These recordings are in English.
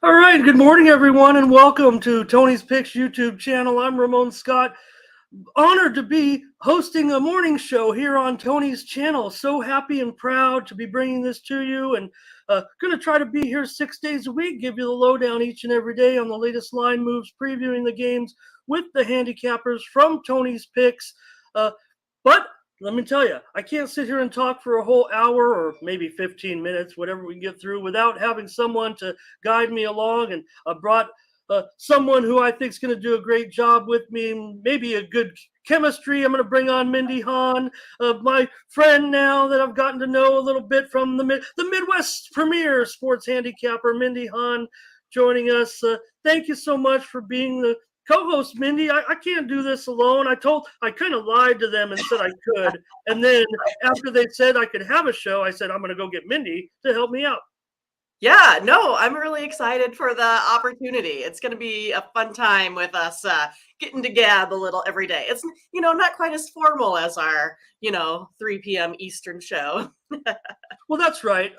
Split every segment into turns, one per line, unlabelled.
All right, good morning, everyone, and welcome to Tony's Picks YouTube channel. I'm Ramon Scott. Honored to be hosting a morning show here on Tony's channel. So happy and proud to be bringing this to you, and going to try to be here 6 days a week, give you the lowdown each and every day on the latest line moves, previewing the games with the handicappers from Tony's Picks. But let me tell you, I can't sit here and talk for a whole hour or maybe 15 minutes, whatever we can get through, without having someone to guide me along. And I brought someone who I think is going to do a great job with me, maybe a good chemistry. I'm going to bring on Mindy Hahn, my friend now that I've gotten to know a little bit from the Midwest premier sports handicapper, Mindy Hahn, joining us. Thank you so much for being the co-host, Mindy. I can't do this alone. I kind of lied to them and said I could. And then after they said I could have a show, I said, I'm going to go get Mindy to help me out.
Yeah, no, I'm really excited for the opportunity. It's going to be a fun time with us getting to gab a little every day. It's, not quite as formal as our, 3 p.m. Eastern show.
Well, that's right.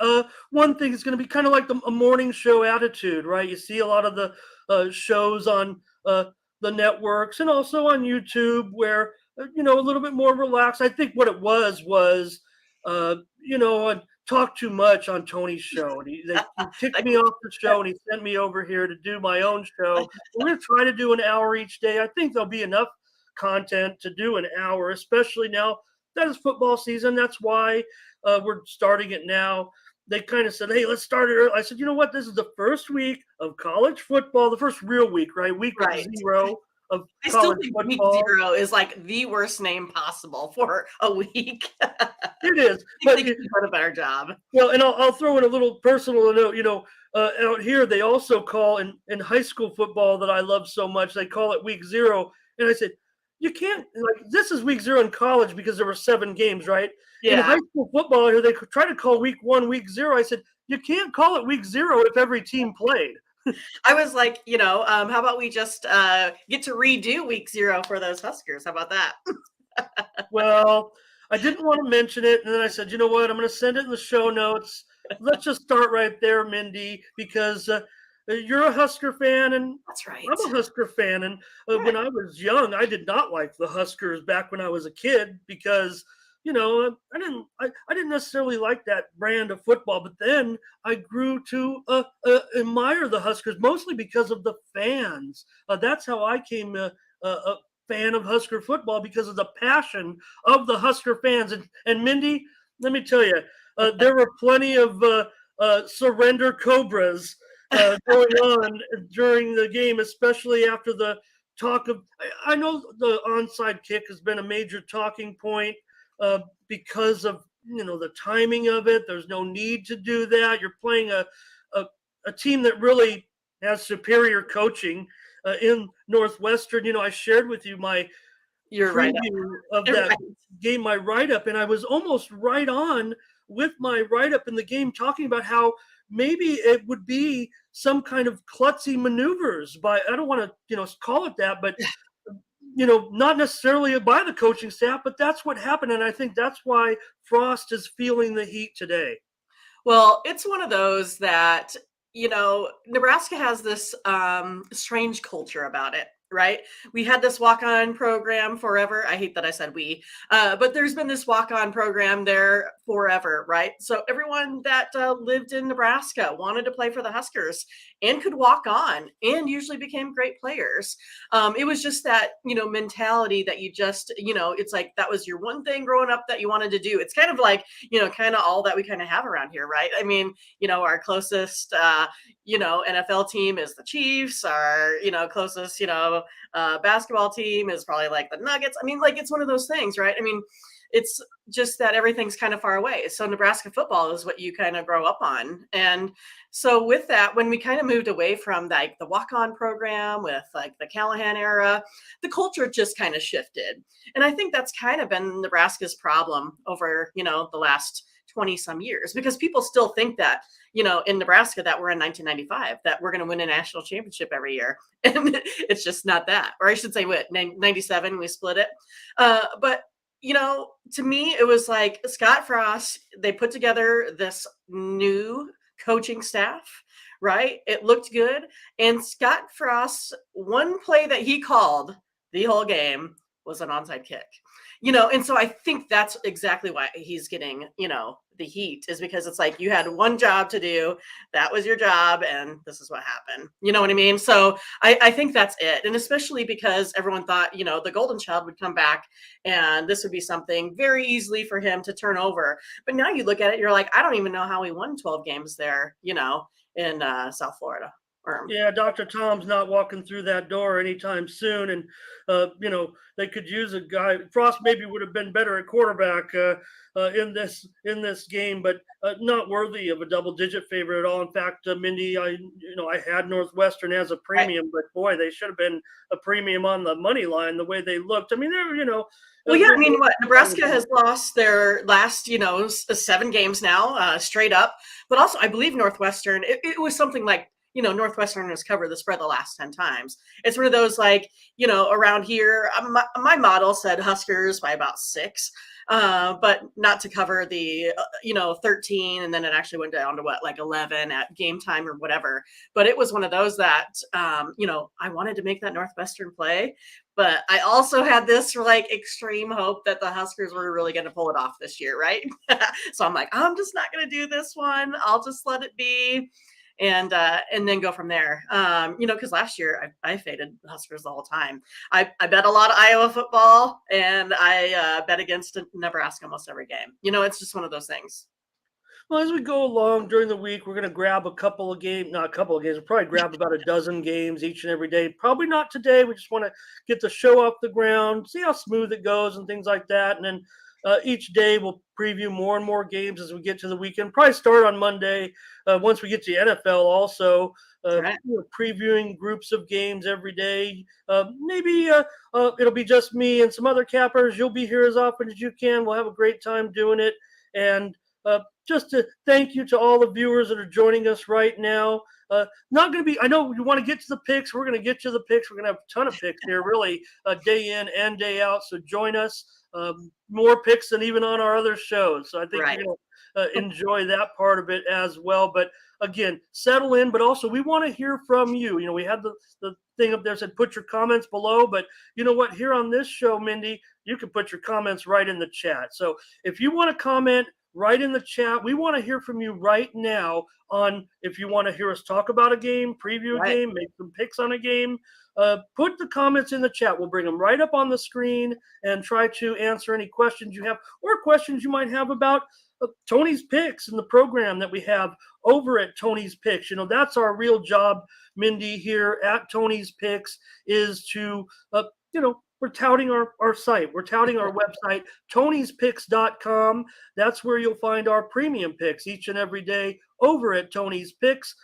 One thing is going to be kind of like a morning show attitude, right? You see a lot of the shows on the networks and also on YouTube where, a little bit more relaxed. I think what it was, I talked too much on Tony's show. And he kicked me off the show and he sent me over here to do my own show. We're going to try to do an hour each day. I think there'll be enough content to do an hour, especially now that is football season. That's why we're starting it now. They kind of said, hey, let's start it early. I said, you know what? This is the first week of college football, the first real week, right? Week
Right.
zero of
I still
college
think
football.
week 0 is like the worst name possible for a week.
It is.
I think they could do a better job.
Well, and I'll throw in a little personal note. Out here they also call in high school football that I love so much. They call it week 0, and I said, you can't, like, this is week 0 in college because there were 7 games, right? In
Yeah.
high school football here, they try to call week 1 week 0. I said, you can't call it week 0 if every team played.
I was like, how about we just get to redo week 0 for those Huskers? How about that?
Well, I didn't want to mention it, and then I said, you know what? I'm going to send it in the show notes. Let's just start right there, Mindy, because you're a Husker fan, and
That's right.
I'm a Husker fan. And when I was young, I did not like the Huskers back when I was a kid because I didn't necessarily like that brand of football. But then I grew to admire the Huskers mostly because of the fans. That's how I came a fan of Husker football, because of the passion of the Husker fans. And Mindy, let me tell you, there were plenty of surrender cobras going on during the game, especially after the talk of. I know the onside kick has been a major talking point because of the timing of it. There's no need to do that. You're playing a team that really has superior coaching in Northwestern. I shared with you my
You're right.
preview of
You're
that
right.
game, my write-up, and I was almost right on with my write-up in the game, talking about how maybe it would be some kind of klutzy maneuvers by, I don't want to call it that, but not necessarily by the coaching staff, but that's what happened. And I think that's why Frost is feeling the heat today.
Well, it's one of those that, Nebraska has this strange culture about it, right? We had this walk-on program forever. I hate that I said we, but there's been this walk-on program there forever, right? So everyone that lived in Nebraska wanted to play for the Huskers and could walk on and usually became great players. It was just that, mentality that you just, it's like that was your one thing growing up that you wanted to do. It's kind of like, kind of all that we kind of have around here, right? I mean, our closest, NFL team is the Chiefs. Our, closest, basketball team is probably like the Nuggets. I mean, like, it's one of those things, right? I mean, it's just that everything's kind of far away. So Nebraska football is what you kind of grow up on. And so with that, when we kind of moved away from like the walk-on program with like the Callahan era, the culture just kind of shifted. And I think that's kind of been Nebraska's problem over, the last 20 some years, because people still think that, in Nebraska that we're in 1995, that we're going to win a national championship every year. And it's just not that, or I should say what, 97, we split it. But to me, it was like Scott Frost, they put together this new coaching staff, right? It looked good. And Scott Frost's one play that he called the whole game was an onside kick. And so I think that's exactly why he's getting, the heat, is because it's like you had one job to do. That was your job, and this is what happened. You know what I mean? So I think that's it. And especially because everyone thought, the golden child would come back and this would be something very easily for him to turn over. But now you look at it, you're like, I don't even know how he won 12 games there, in South Florida.
Yeah, Dr. Tom's not walking through that door anytime soon, and they could use a guy. Frost maybe would have been better at quarterback in this game, but not worthy of a double-digit favorite at all. In fact, Mindy, I had Northwestern as a premium, but boy, they should have been a premium on the money line the way they looked. I mean, they're
Well, yeah, I mean, Nebraska has lost their last, 7 games now, straight up. But also, I believe Northwestern, it was something like, Northwestern has covered the spread the last 10 times. It's one of those, like, around here, my model said Huskers by about 6, but not to cover the, 13. And then it actually went down to like 11 at game time or whatever. But it was one of those that, I wanted to make that Northwestern play. But I also had this like extreme hope that the Huskers were really going to pull it off this year, right? So I'm like, I'm just not going to do this one. I'll just let it be, and then go from there. Because last year I faded the Huskers the whole time. I bet a lot of Iowa football, and I bet against Nebraska almost every game. It's just one of those things.
Well, as we go along during the week, we're going to grab a couple of games, not a couple of games, we'll probably grab about a dozen games each and every day. Probably not today. We just want to get the show off the ground, see how smooth it goes and things like that. And then each day we'll preview more and more games as we get to the weekend. Probably start on Monday once we get to NFL also.
Right.
Previewing groups of games every day. Maybe it'll be just me and some other cappers. You'll be here as often as you can. We'll have a great time doing it. And just to thank you to all the viewers that are joining us right now. Not going to be, I know you want to get to the picks. We're going to get to the picks. We're going to have a ton of picks here, really, day in and day out. So join us. More picks than even on our other shows. So I think
Right.
you're going to enjoy that part of it as well. But again, settle in. But also, we want to hear from you. We had the thing up there said put your comments below. But you know what? Here on this show, Mindy, you can put your comments right in the chat. So if you want to comment, right in the chat. We want to hear from you right now on if you want to hear us talk about a game, preview a game, make some picks on a game. Put the comments in the chat. We'll bring them right up on the screen and try to answer any questions you have or questions you might have about Tony's Picks and the program that we have over at Tony's Picks. That's our real job, Mindy, here at Tony's Picks, is to, we're touting our site. We're touting our website, tonyspicks.com. That's where you'll find our premium picks each and every day over at Tony's Picks.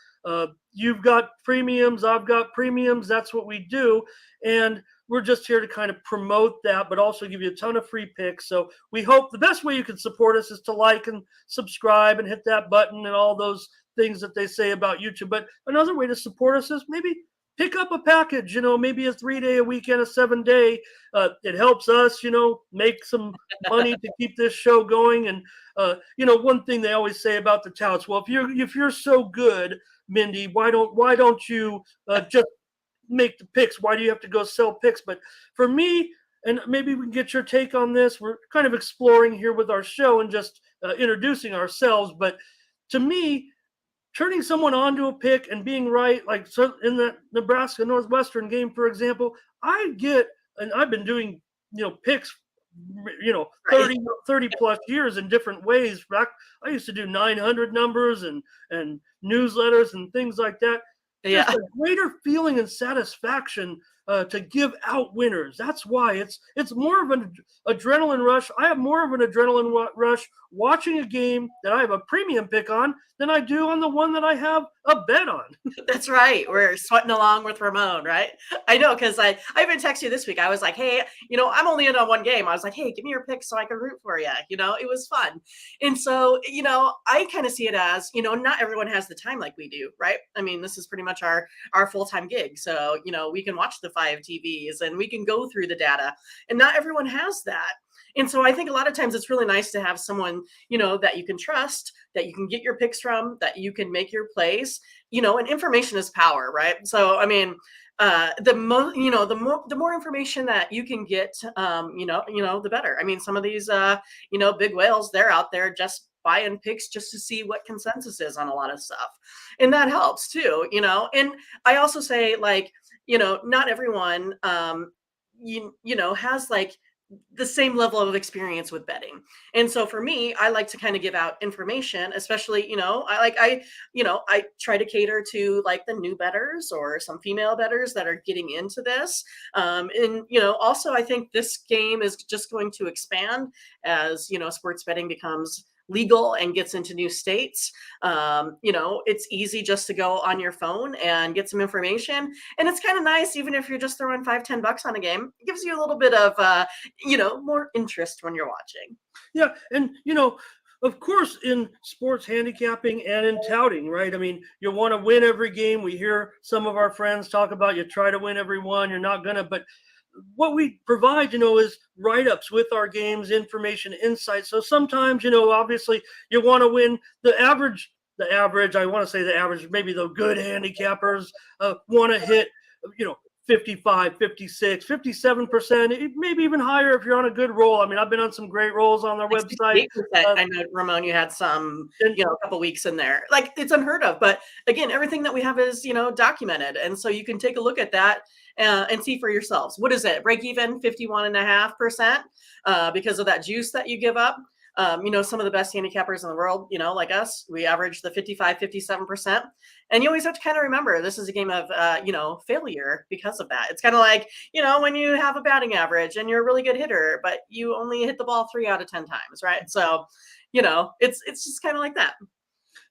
You've got premiums. I've got premiums. That's what we do. And we're just here to kind of promote that, but also give you a ton of free picks. So we hope the best way you can support us is to like and subscribe and hit that button and all those things that they say about YouTube. But another way to support us is maybe pick up a package, maybe a 3-day a weekend, a 7-day. It helps us, make some money to keep this show going. And, one thing they always say about the touts, well, if you're so good, Mindy, why don't you just make the picks? Why do you have to go sell picks? But for me, and maybe we can get your take on this, we're kind of exploring here with our show and just introducing ourselves. But to me, turning someone onto a pick and being right, like in that Nebraska Northwestern game, for example, and I've been doing, picks, 30 plus years in different ways. Back, I used to do 900 numbers and newsletters and things like that. Just a greater feeling and satisfaction to give out winners. That's why it's more of an adrenaline rush. I have more of an adrenaline rush watching a game that I have a premium pick on than I do on the one that I have a bet on.
That's right. We're sweating along with Ramon, right? I know, because I even texted you this week. I was like, hey, I'm only in on one game. I was like, hey, give me your pick so I can root for you. It was fun. And so, I kind of see it as, not everyone has the time like we do, right? I mean, this is pretty much our full-time gig. So, we can watch the 5 TVs and we can go through the data, and not everyone has that. And so I think a lot of times it's really nice to have someone, that you can trust, that you can get your picks from, that you can make your plays, and information is power, right? So, I mean, the more information that you can get, the better. I mean, some of these, big whales, they're out there just buying picks just to see what consensus is on a lot of stuff, and that helps too. And I also say, like, not everyone, has like the same level of experience with betting. And so for me, I like to kind of give out information, especially, I try to cater to like the new betters or some female betters that are getting into this. And, also I think this game is just going to expand as, sports betting becomes legal and gets into new states. It's easy just to go on your phone and get some information. And it's kind of nice, even if you're just throwing $5-10 on a game, it gives you a little bit of, more interest when you're watching.
Yeah. And, of course, in sports handicapping and in touting, right? I mean, you want to win every game. We hear some of our friends talk about you try to win every one. You're not going to, but what we provide, is write-ups with our games, information, insights. So sometimes, obviously you want to win the average, I want to say the average, maybe the good handicappers want to hit, 55, 56, 57%, maybe even higher if you're on a good roll. I mean, I've been on some great rolls on their website.
68%. I know, Ramon, you had some, a couple weeks in there. Like, it's unheard of. But again, everything that we have is, documented. And so you can take a look at that and see for yourselves. What is it? Break even 51.5% because of that juice that you give up. Some of the best handicappers in the world, like us, we average the 55, 57%. And you always have to kind of remember this is a game of, failure because of that. It's kind of like, when you have a batting average and you're a really good hitter, but you only hit the ball 3 out of 10 times, right? So, it's just kind of like that.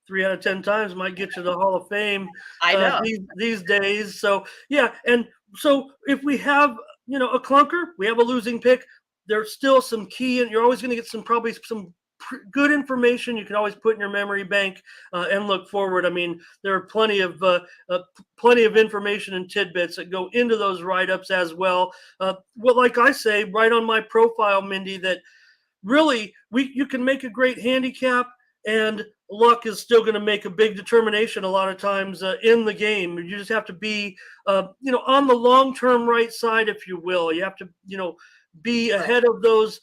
3 out of 10 times might get you to the Hall of Fame
I know.
these days. So, yeah. And so if we have, a clunker, we have a losing pick, there's still some key, and you're always going to get probably some good information you can always put in your memory bank and look forward. I mean, there are plenty of information and tidbits that go into those write-ups as well. Like I say, right on my profile, Mindy, that really you can make a great handicap, and luck is still going to make a big determination a lot of times in the game. You just have to be, on the long-term right side, if you will. You have to, be ahead of those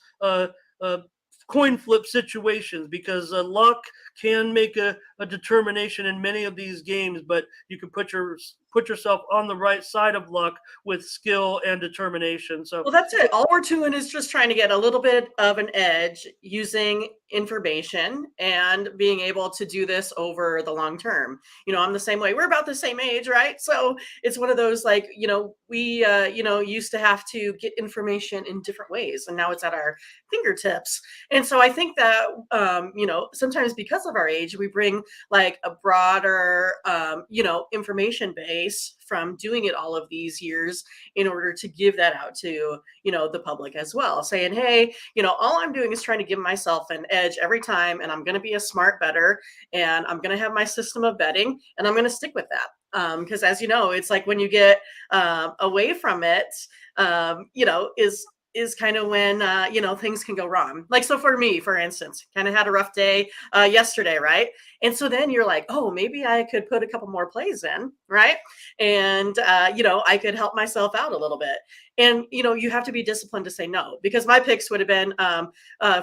coin flip situations, because luck can make a determination in many of these games, but you can put yourself on the right side of luck with skill and determination. So,
well, that's it. All we're doing is just trying to get a little bit of an edge using information and being able to do this over the long term. I'm the same way. We're about the same age, right? So it's one of those, like, we, used to have to get information in different ways, and now it's at our fingertips. And so I think that, sometimes because of our age, we bring like a broader, information base from doing it all of these years in order to give that out to, the public as well, saying, hey, all I'm doing is trying to give myself an edge every time, and I'm going to be a smart bettor, and I'm going to have my system of betting, and I'm going to stick with that. Because as you know, it's like when you get away from it, is kind of when, things can go wrong. Like, so for me, for instance, kind of had a rough day yesterday, right? And so then you're like, oh, maybe I could put a couple more plays in, right? And, I could help myself out a little bit. And, you have to be disciplined to say no, because my picks would have been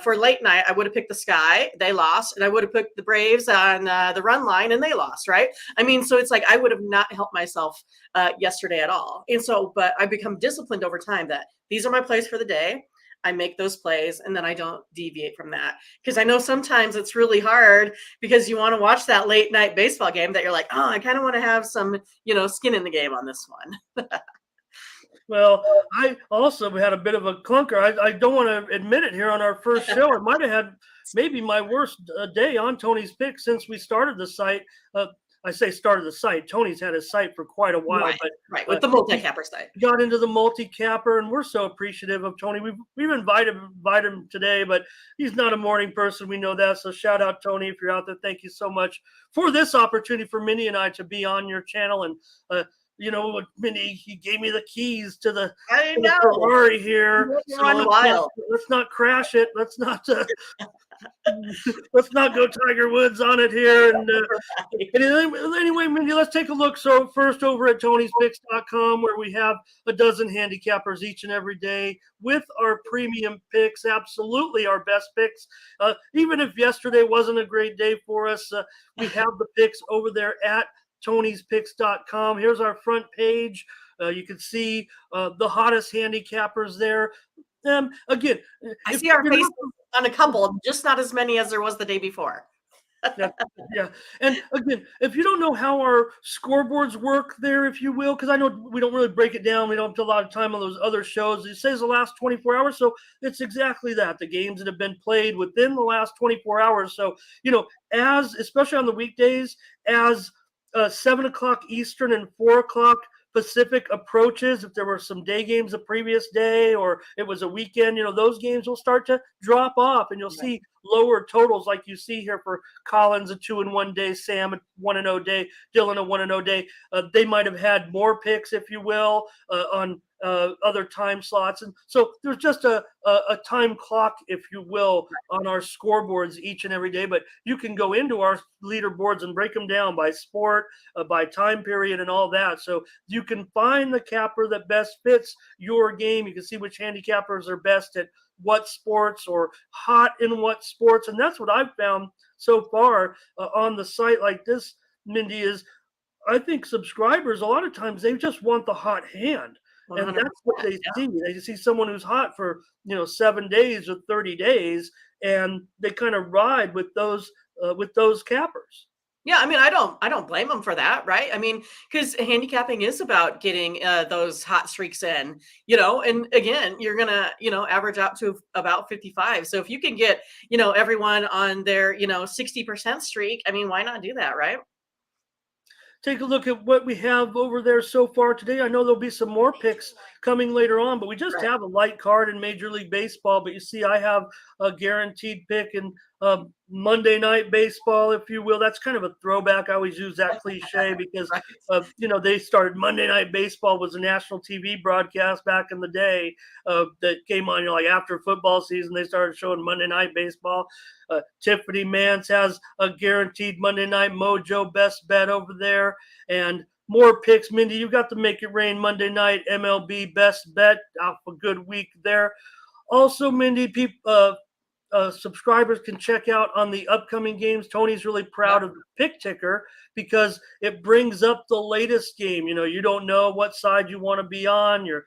for late night, I would have picked the Sky, they lost, and I would have picked the Braves on the run line, and they lost, right? I mean, so it's like I would have not helped myself yesterday at all. And so, but I become disciplined over time that these are my plays for the day. I make those plays, and then I don't deviate from that. Because I know sometimes it's really hard because you want to watch that late night baseball game that you're like, oh, I kind of want to have some, skin in the game on this one.
Well, I also had a bit of a clunker. I don't want to admit it here on our first show. I might have had maybe my worst day on Tony's pick since we started the site. I say started the site. Tony's had his site for quite a while,
right, with the multi-capper site.
Got into the multi-capper, and we're so appreciative of Tony. We've invited him today, but he's not a morning person. We know that. So shout out, Tony, if you're out there. Thank you so much for this opportunity for Minnie and I to be on your channel and Minnie, he gave me the keys to the
I know.
Ferrari here.
So run wild.
Let's not crash it. Let's not let's not go Tiger Woods on it here. And anyway, Mindy, let's take a look. So first over at Tony'sPicks.com, where we have a dozen handicappers each and every day with our premium picks, absolutely our best picks. Even if yesterday wasn't a great day for us, we have the picks over there at Tony'sPicks.com. Here's our front page. You can see the hottest handicappers there. Again,
I see our faces on a couple, just not as many as there was the day before.
Yeah. And again, if you don't know how our scoreboards work there, if you will, because I know we don't really break it down. We don't have a lot of time on those other shows. It says the last 24 hours. So it's exactly that. The games that have been played within the last 24 hours. So, especially on the weekdays, as 7 o'clock Eastern and 4 o'clock Pacific approaches, if there were some day games the previous day or it was a weekend, those games will start to drop off and you'll see lower totals like you see here for Collins, a 2-1 day, Sam, a 1-0 day, Dylan, a 1-0 day. They might have had more picks, if you will, on other time slots. And so there's just a time clock, if you will, on our scoreboards each and every day. But you can go into our leaderboards and break them down by sport, by time period and all that. So you can find the capper that best fits your game. You can see which handicappers are best at what sports or hot in what sports. And that's what I've found so far on the site like this, Mindy, is I think subscribers, a lot of times they just want the hot hand. And that's what they see. They see someone who's hot for 7 days or 30 days, and they kind of ride with those cappers.
Yeah, I mean, I don't blame them for that, right? I mean, because handicapping is about getting those hot streaks in, and again, you're gonna, average out to about 55. So if you can get, everyone on their, 60% streak, I mean, why not do that, right?
Take a look at what we have over there so far today. I know there'll be some more picks coming later on, but we just have a light card in Major League Baseball. But you see, I have a guaranteed pick in Monday Night Baseball, if you will. That's kind of a throwback. I always use that cliche because, they started Monday Night Baseball was a national TV broadcast back in the day that came on, like after football season, they started showing Monday Night Baseball. Tiffany Mance has a guaranteed Monday Night Mojo best bet over there. And more picks. Mindy, you got to Make It Rain Monday Night MLB best bet. Off a good week there. Also, Mindy, subscribers can check out on the upcoming games. Tony's really proud of the pick ticker because it brings up the latest game. You don't know what side you want to be on. You're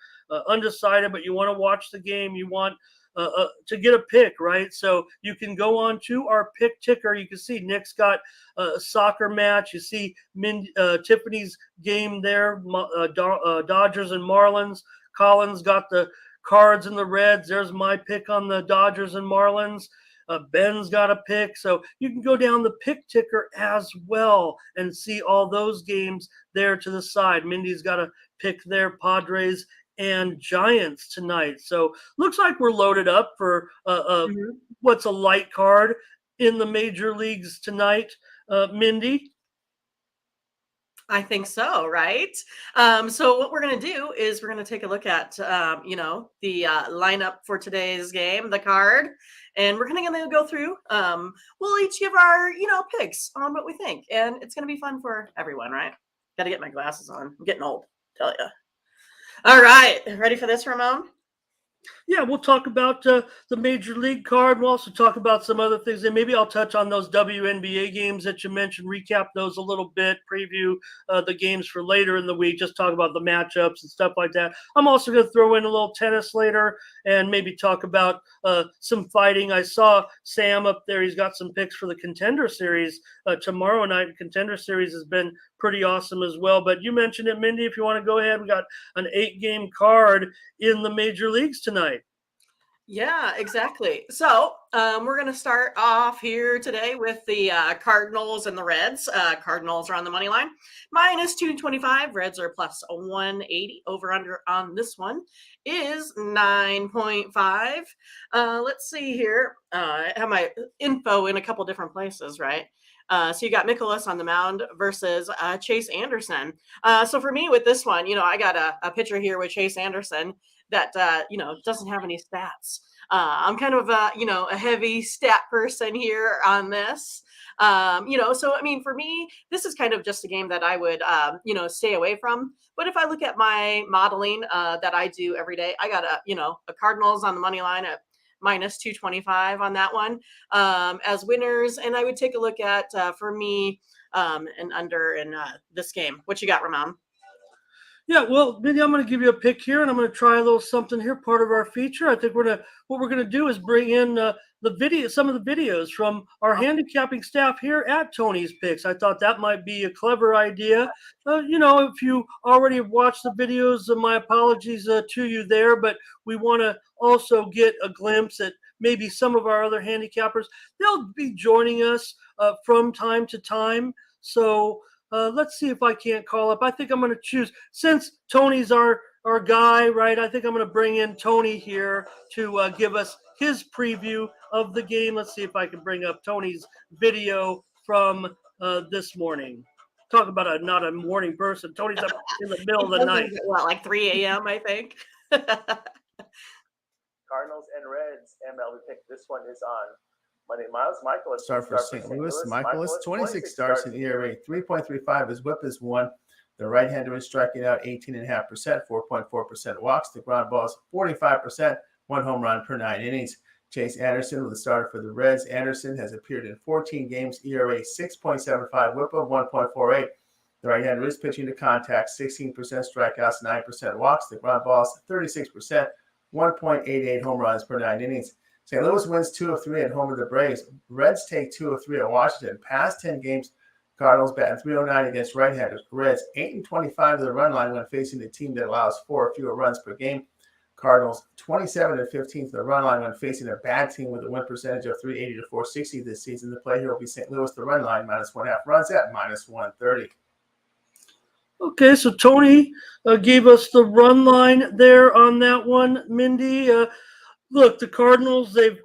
undecided, but you want to watch the game. You want to get a pick, right? So you can go on to our pick ticker. You can see Nick's got a soccer match. You see Tiffany's game there, Dodgers and Marlins. Collins got the Cards and the Reds. There's my pick on the Dodgers and Marlins. Ben's got a pick. So you can go down the pick ticker as well and see all those games there to the side. Mindy's got a pick there, Padres and Giants tonight. So looks like we're loaded up for what's a light card in the major leagues tonight. Mindy?
I think so, right? So what we're going to do is we're going to take a look at, the lineup for today's game, the card, and we're going to go through. We'll each give our, picks on what we think, and it's going to be fun for everyone, right? Got to get my glasses on. I'm getting old, tell you. All right, ready for this, Ramon?
Yeah, we'll talk about the Major League card. We'll also talk about some other things. And maybe I'll touch on those WNBA games that you mentioned, recap those a little bit, preview the games for later in the week, just talk about the matchups and stuff like that. I'm also going to throw in a little tennis later and maybe talk about some fighting. I saw Sam up there. He's got some picks for the Contender Series tomorrow night. The Contender Series has been pretty awesome as well. But you mentioned it, Mindy, if you want to go ahead. We got an 8-game card in the major leagues tonight.
Yeah, exactly. So we're going to start off here today with the Cardinals and the Reds. Cardinals are on the money line, minus 225. Reds are plus 180. Over under on this one is 9.5. Let's see here. I have my info in a couple different places, right? So you got Mikolas on the mound versus Chase Anderson. So for me with this one, I got a picture here with Chase Anderson that doesn't have any stats. I'm kind of a heavy stat person here on this. So I mean, for me, this is kind of just a game that I would stay away from. But if I look at my modeling that I do every day, I got a Cardinals on the money line at minus 225 on that one as winners, and I would take a look at for me an under in this game. What you got, Ramon?
Yeah, well, maybe I'm going to give you a pick here, and I'm going to try a little something here. Part of our feature, I think what we're going to do is bring in some of the videos from our handicapping staff here at Tony's Picks. I thought that might be a clever idea. If you already have watched the videos, my apologies to you there, but we want to also get a glimpse at maybe some of our other handicappers. They'll be joining us from time to time, so. Let's see if I can't call up. I think I'm going to choose, since Tony's our guy, right? I think I'm going to bring in Tony here to give us his preview of the game. Let's see if I can bring up Tony's video from this morning. Talk about not a morning person. Tony's up in the middle of the night.
Like 3 a.m., I think.
Cardinals and Reds. MLB pick. This one is on Monday. Michaelis
start for St. Louis. Michaelis, 26 starts in ERA, 3.35. His whip is 1. The right-hander is striking out 18.5%, 4.4% walks. The ground balls 45%, 1 home run per 9 innings. Chase Anderson with the starter for the Reds. Anderson has appeared in 14 games, ERA 6.75, whip of 1.48. The right-hander is pitching to contact, 16% strikeouts, 9% walks. The ground balls 36%, 1.88 home runs per 9 innings. St. Louis wins 2 of 3 at home to the Braves. Reds take 2 of 3 at Washington. Past 10 games, Cardinals batting .309 against right-handers. Reds 8-25 to the run line when facing a team that allows 4 or fewer runs per game. Cardinals 27-15 to the run line when facing a bad team with a win percentage of .380 to .460 this season. The play here will be St. Louis, the run line, -1.5 runs at -130.
Okay, so Tony gave us the run line there on that one, Mindy. Look, the Cardinals, they've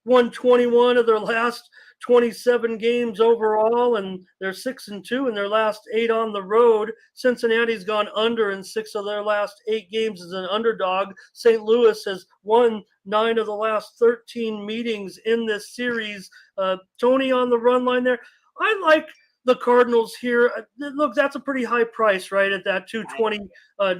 won 21 of their last 27 games overall, and they're 6-2 in their last 8 on the road. Cincinnati's gone under in 6 of their last 8 games as an underdog. St. Louis has won 9 of the last 13 meetings in this series. Tony on the run line there. I like the Cardinals here. Look, that's a pretty high price, right, at that 220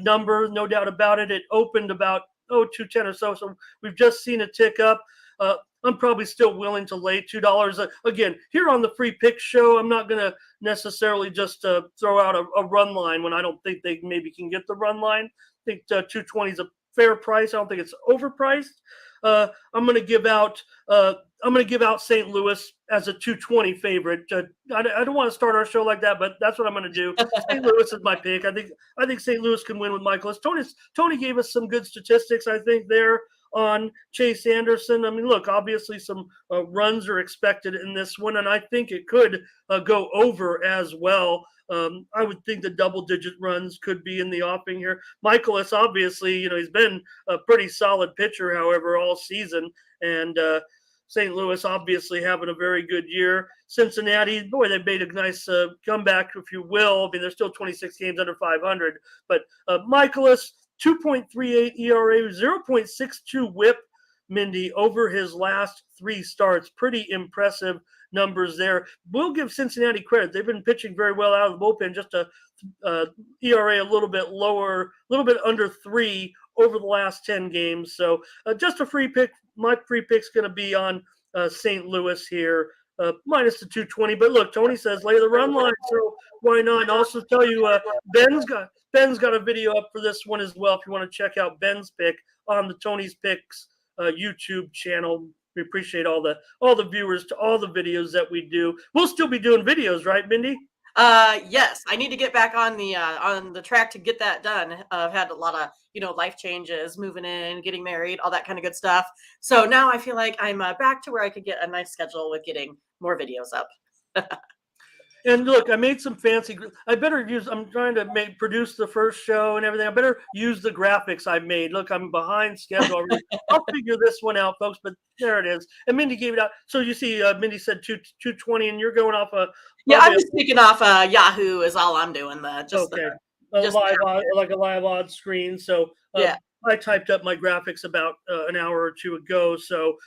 number, no doubt about it. It opened about 210 or so. So we've just seen a tick up. I'm probably still willing to lay $2. Again, here on the Free Pick Show, I'm not going to necessarily just throw out a run line when I don't think they maybe can get the run line. I think 220 is a fair price. I don't think it's overpriced. I'm going to give out St. Louis as a 220 favorite. I don't want to start our show like that, but that's what I'm going to do. St. Louis is my pick. I think St. Louis can win with Michaelis. Tony gave us some good statistics, I think, there on Chase Anderson. I mean, look, obviously some runs are expected in this one, and I think it could go over as well. I would think the double-digit runs could be in the offing here. Michaelis, obviously, he's been a pretty solid pitcher, however, all season, and St. Louis obviously having a very good year. Cincinnati, boy, they made a nice comeback, if you will. I mean, they're still 26 games under 500, but Michaelis, 2.38 ERA, 0.62 WHIP, Mindy, over his last 3 starts. Pretty impressive numbers there. We'll give Cincinnati credit. They've been pitching very well out of the bullpen, just a ERA a little bit lower, a little bit under 3 over the last 10 games. So just a free pick. My free pick's going to be on St. Louis here, minus the 220. But look, Tony says lay the run line, so why not? And also tell you, Ben's got a video up for this one as well. If you want to check out Ben's pick on the Tony's Picks YouTube channel. We appreciate all the viewers to all the videos that we do. We'll still be doing videos, right, Mindy?
Yes, I need to get back on the track to get that done. I've had a lot of life changes, moving in, getting married, all that kind of good stuff. So now I feel like I'm back to where I could get a nice schedule with getting more videos up.
And look, I made some fancy. I'm trying to produce the first show and everything. I better use the graphics I made. Look, I'm behind schedule already. I'll figure this one out, folks. But there it is. And Mindy gave it out. So you see, Mindy said 220, and you're going off a.
Yeah, I'm just speaking off Yahoo is all I'm doing.
Okay. Like a live odds screen. So
yeah.
I typed up my graphics about an hour or two ago. So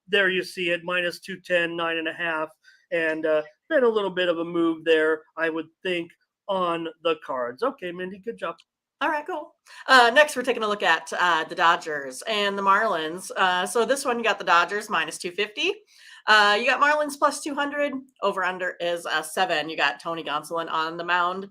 there you see it, minus 210, 9.5. And been a little bit of a move there, I would think, on the cards. Okay, Mindy, good job.
All right, cool. Next, we're taking a look at the Dodgers and the Marlins. So this one, you got the Dodgers minus 250. You got Marlins plus 200. Over under is 7. You got Tony Gonsolin on the mound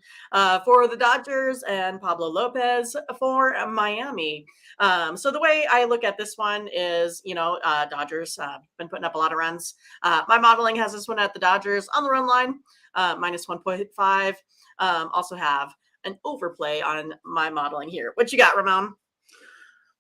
for the Dodgers and Pablo Lopez for Miami. So the way I look at this one is, Dodgers been putting up a lot of runs. My modeling has this one at the Dodgers on the run line, minus 1.5. Also have an overplay on my modeling here. What you got, Ramon?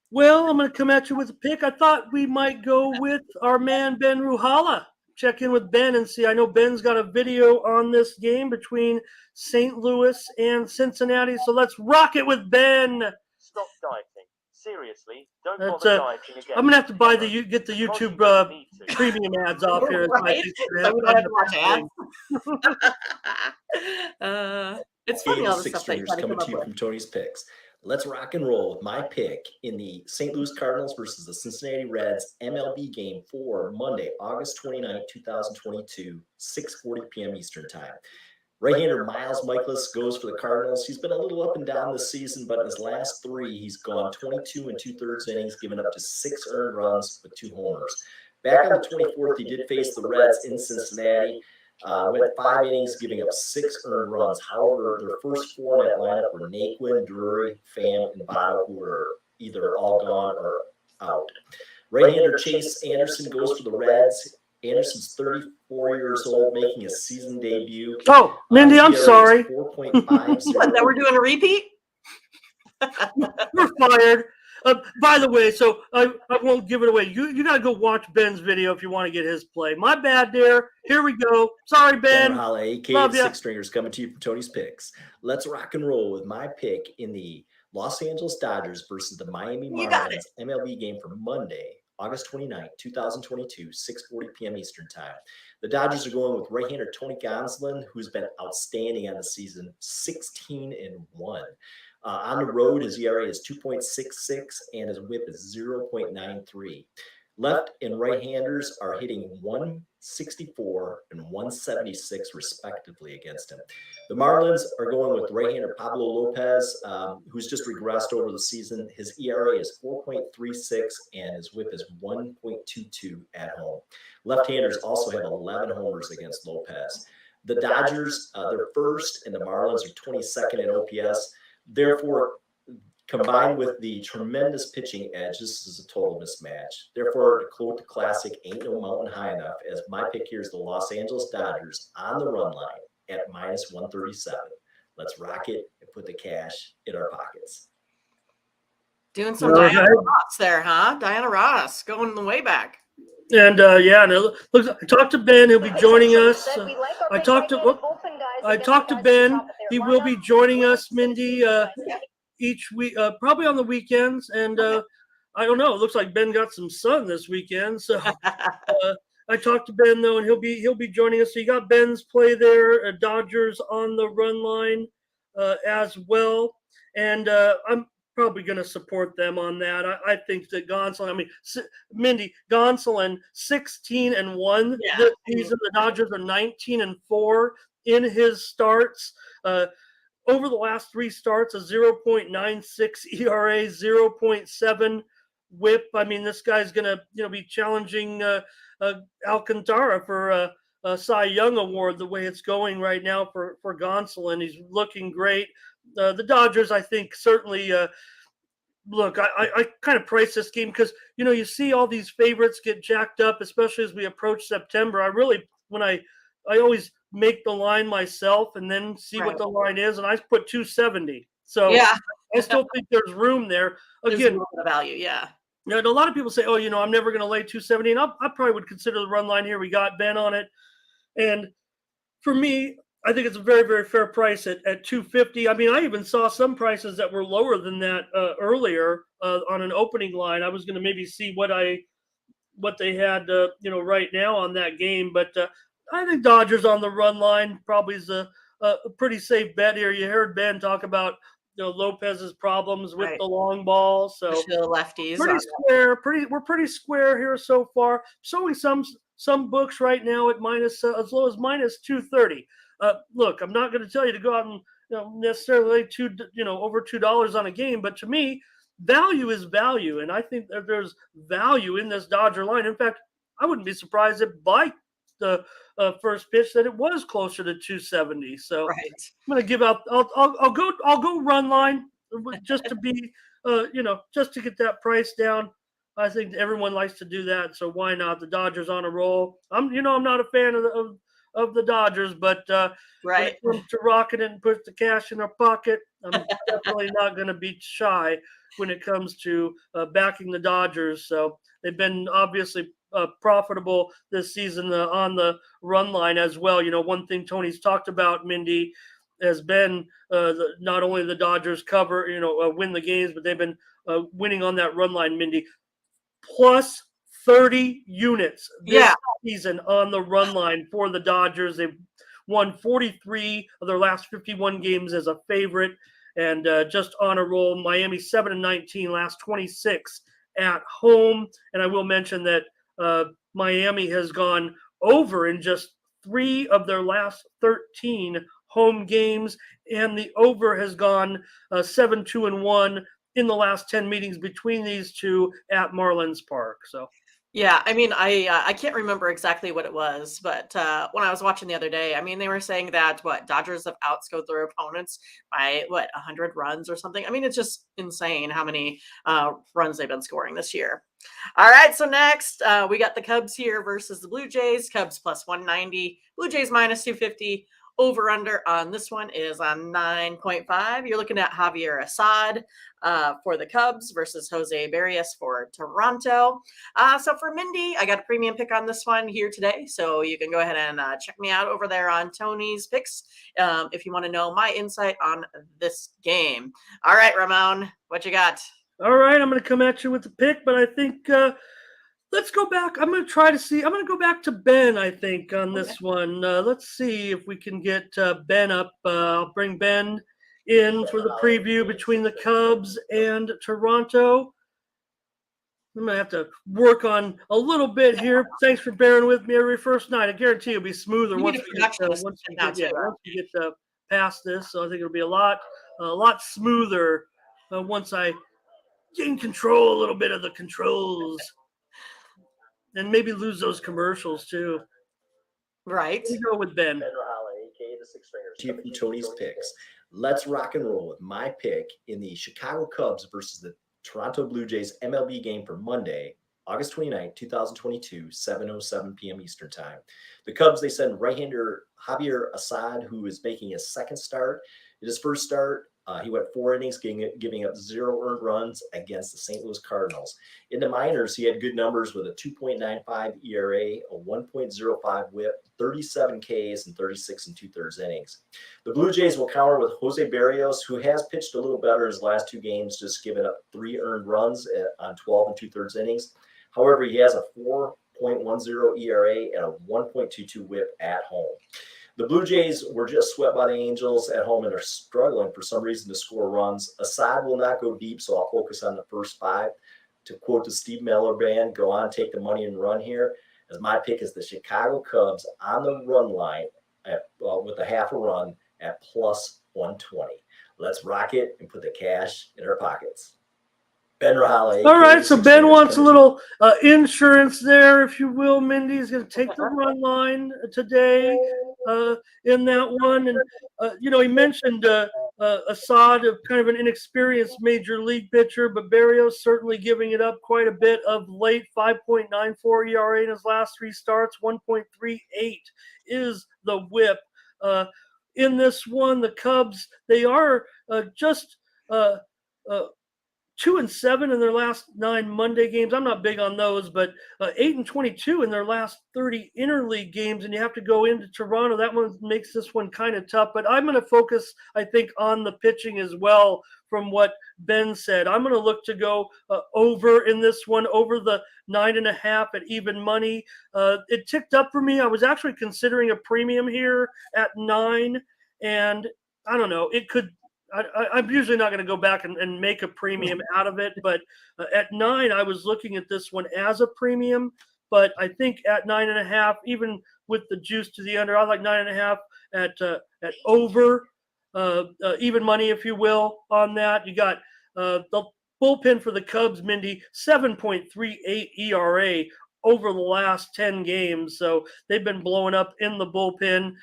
Well, I'm going to come at you with a pick. I thought we might go with our man, Ben Ruhala. Check in with Ben and see. I know Ben's got a video on this game between St. Louis and Cincinnati. So let's rock it with Ben.
Stop dieting. Seriously, don't bother dieting again.
I'm going to have to get the YouTube premium ads off here.
Right? It's funny all the stuff that
coming to you from Tony's Picks. Let's rock and roll with my pick in the St. Louis Cardinals versus the Cincinnati Reds MLB game for Monday, August 29, 2022, 6:40 p.m. Eastern Time. Right-hander Miles Michaelis goes for the Cardinals. He's been a little up and down this season, but in his last 3, he's gone 22 and 2/3 innings, given up to 6 earned runs with 2 homers. Back on the 24th, he did face the Reds in Cincinnati. Went 5 innings, giving up 6 earned runs. However, their first 4 in that lineup were Naquin, Drury, Pham, and Votto, who were either all gone or out. Right-hander Chase Anderson goes for the Reds. Anderson's 34 years old, making his season debut.
Oh, Mindy, I'm sorry.
4.50.
Now we're doing a repeat?
We're fired. By the way, so I won't give it away. You got to go watch Ben's video if you want to get his play. My bad there. Here we go. Sorry, Ben.
Holla, a.k.a. the Six Stringers, coming to you from Tony's Picks. Let's rock and roll with my pick in the Los Angeles Dodgers versus the Miami Marlins MLB game for Monday, August 29, 2022, 6:40 p.m. Eastern Time. The Dodgers are going with right-hander Tony Gonsolin, who's been outstanding on the season, 16-1. On the road, his ERA is 2.66 and his WHIP is 0.93. Left and right-handers are hitting 164 and 176 respectively against him. The Marlins are going with right-hander Pablo Lopez, who's just regressed over the season. His ERA is 4.36 and his WHIP is 1.22 at home. Left-handers also have 11 homers against Lopez. The Dodgers, they're first, and the Marlins are 22nd in OPS. Therefore, combined with the tremendous pitching edge, this is a total mismatch. Therefore, to quote the classic, ain't no mountain high enough, as my pick here is the Los Angeles Dodgers on the run line at minus 137. Let's rock it and put the cash in our pockets.
Doing some Diana Ross there, huh? Diana Ross, going the way back.
And and it looks. I talked to Ben. He'll be joining us. I talked to Ben. He will be joining us, Mindy, each week, probably on the weekends. And I don't know. It looks like Ben got some sun this weekend. So I talked to Ben though, and he'll be joining us. So you got Ben's play there. Dodgers on the run line as well. And I'm probably going to support them on that. I think that Gonsolin, Mindy, Gonsolin, 16-1 this season. The Dodgers are 19-4 in his starts. Over the last 3 starts, a 0.96 ERA, 0.7 WHIP. I mean, this guy's going to be challenging Alcantara for a Cy Young Award the way it's going right now for Gonsolin. He's looking great. The Dodgers, I think, certainly look, I kind of price this game because, you see all these favorites get jacked up, especially as we approach September. I always make the line myself and then see what the line is, and I put 270. So I still think there's room there. Again,
the value, yeah.
A lot of people say, I'm never going to lay 270, and I probably would consider the run line here. We got Ben on it. And for me, I think it's a very, very fair price at $250. I mean, I even saw some prices that were lower than that earlier on an opening line. I was going to maybe see what they had, right now on that game. But I think Dodgers on the run line probably is a pretty safe bet here. You heard Ben talk about Lopez's problems with
Right.
the long ball, so
The lefties.
pretty square. We're pretty square here so far. Showing some books right now at minus as low as minus 230. Look, I'm not going to tell you to go out and necessarily over $2 on a game, but to me, value is value, and I think that there's value in this Dodger line. In fact, I wouldn't be surprised if by the first pitch that it was closer to 270. So
right.
I'm going to give out. I'll go run line just to be just to get that price down. I think everyone likes to do that, so why not? The Dodgers on a roll. I'm not a fan of the Dodgers, but when it comes to rocking it and put the cash in their pocket, I'm definitely not going to be shy when it comes to backing the Dodgers. So they've been obviously profitable this season on the run line as well. One thing Tony's talked about, Mindy, has been not only the Dodgers win the games, but they've been winning on that run line, Mindy. Plus 30 units this season on the run line for the Dodgers. They've won 43 of their last 51 games as a favorite, and just on a roll. Miami 7-19, last 26 at home. And I will mention that Miami has gone over in just 3 of their last 13 home games, and the over has gone 7-2-1 in the last 10 meetings between these two at Marlins Park. So
yeah, I mean, I can't remember exactly what it was, but when I was watching the other day, I mean, they were saying that Dodgers have outscored their opponents by 100 runs or something. I mean, it's just insane how many runs they've been scoring this year. All right, so next we got the Cubs here versus the Blue Jays. Cubs plus 190, Blue Jays minus 250. Over under on this one is on 9.5. You're looking at Javier Assad for the Cubs versus Jose Barrios for Toronto. So for Mindy, I got a premium pick on this one here today. So you can go ahead and check me out over there on Tony's Picks if you want to know my insight on this game. All right, Ramon, what you got?
All right, I'm going to come at you with the pick, but I think let's go back. I'm going to go back to Ben, I think, on this one. Let's see if we can get Ben up. I'll bring Ben in for the preview between the Cubs and Toronto. I'm going to have to work on a little bit here. Thanks for bearing with me every first night. I guarantee it'll be smoother once we get past this. So I think it'll be a lot smoother once I gain control a little bit of the controls. And maybe lose those commercials too.
Right.
We go with Ben.
From Tony's Picks. Let's rock and roll with my pick in the Chicago Cubs versus the Toronto Blue Jays MLB game for Monday, August 29th, 2022, 7:07 p.m. Eastern Time. The Cubs, they send right-hander Javier Assad, who is making his second start. In his first start, he went 4 innings, giving up 0 earned runs against the St. Louis Cardinals. In the minors, he had good numbers with a 2.95 ERA, a 1.05 WHIP, 37 Ks, and 36 2/3 innings. The Blue Jays will counter with Jose Barrios, who has pitched a little better in his last 2 games, just giving up 3 earned runs on 12 2/3 innings. However, he has a 4.10 ERA and a 1.22 WHIP at home. The Blue Jays were just swept by the Angels at home and are struggling for some reason to score runs. Assad will not go deep, so I'll focus on the first 5. To quote the Steve Miller Band, go on, take the money and run here. As my pick is the Chicago Cubs on the run line with a half a run at plus 120. Let's rock it and put the cash in our pockets. Ben Rahale.
All right, so Ben wants a little insurance there, if you will. Mindy is going to take the run line today in that one. And, he mentioned Assad, kind of an inexperienced major league pitcher, but Barrios certainly giving it up quite a bit of late. 5.94 ERA in his last 3 starts, 1.38 is the WHIP. In this one, the Cubs, they are just 2-7 in their last 9 Monday games. I'm not big on those, but 8-22 in their last 30 interleague games. And you have to go into Toronto. That one makes this one kind of tough. But I'm going to focus, I think, on the pitching as well. From what Ben said, I'm going to look to go over in this one, over the 9.5 at even money. It ticked up for me. I was actually considering a premium here at 9, and I don't know. It could. I'm usually not going to go back and make a premium out of it, but at 9, I was looking at this one as a premium. But I think at 9.5, even with the juice to the under, I like 9.5 at over. Even money, if you will, on that. You got the bullpen for the Cubs, Mindy, 7.38 ERA over the last 10 games. So they've been blowing up in the bullpen.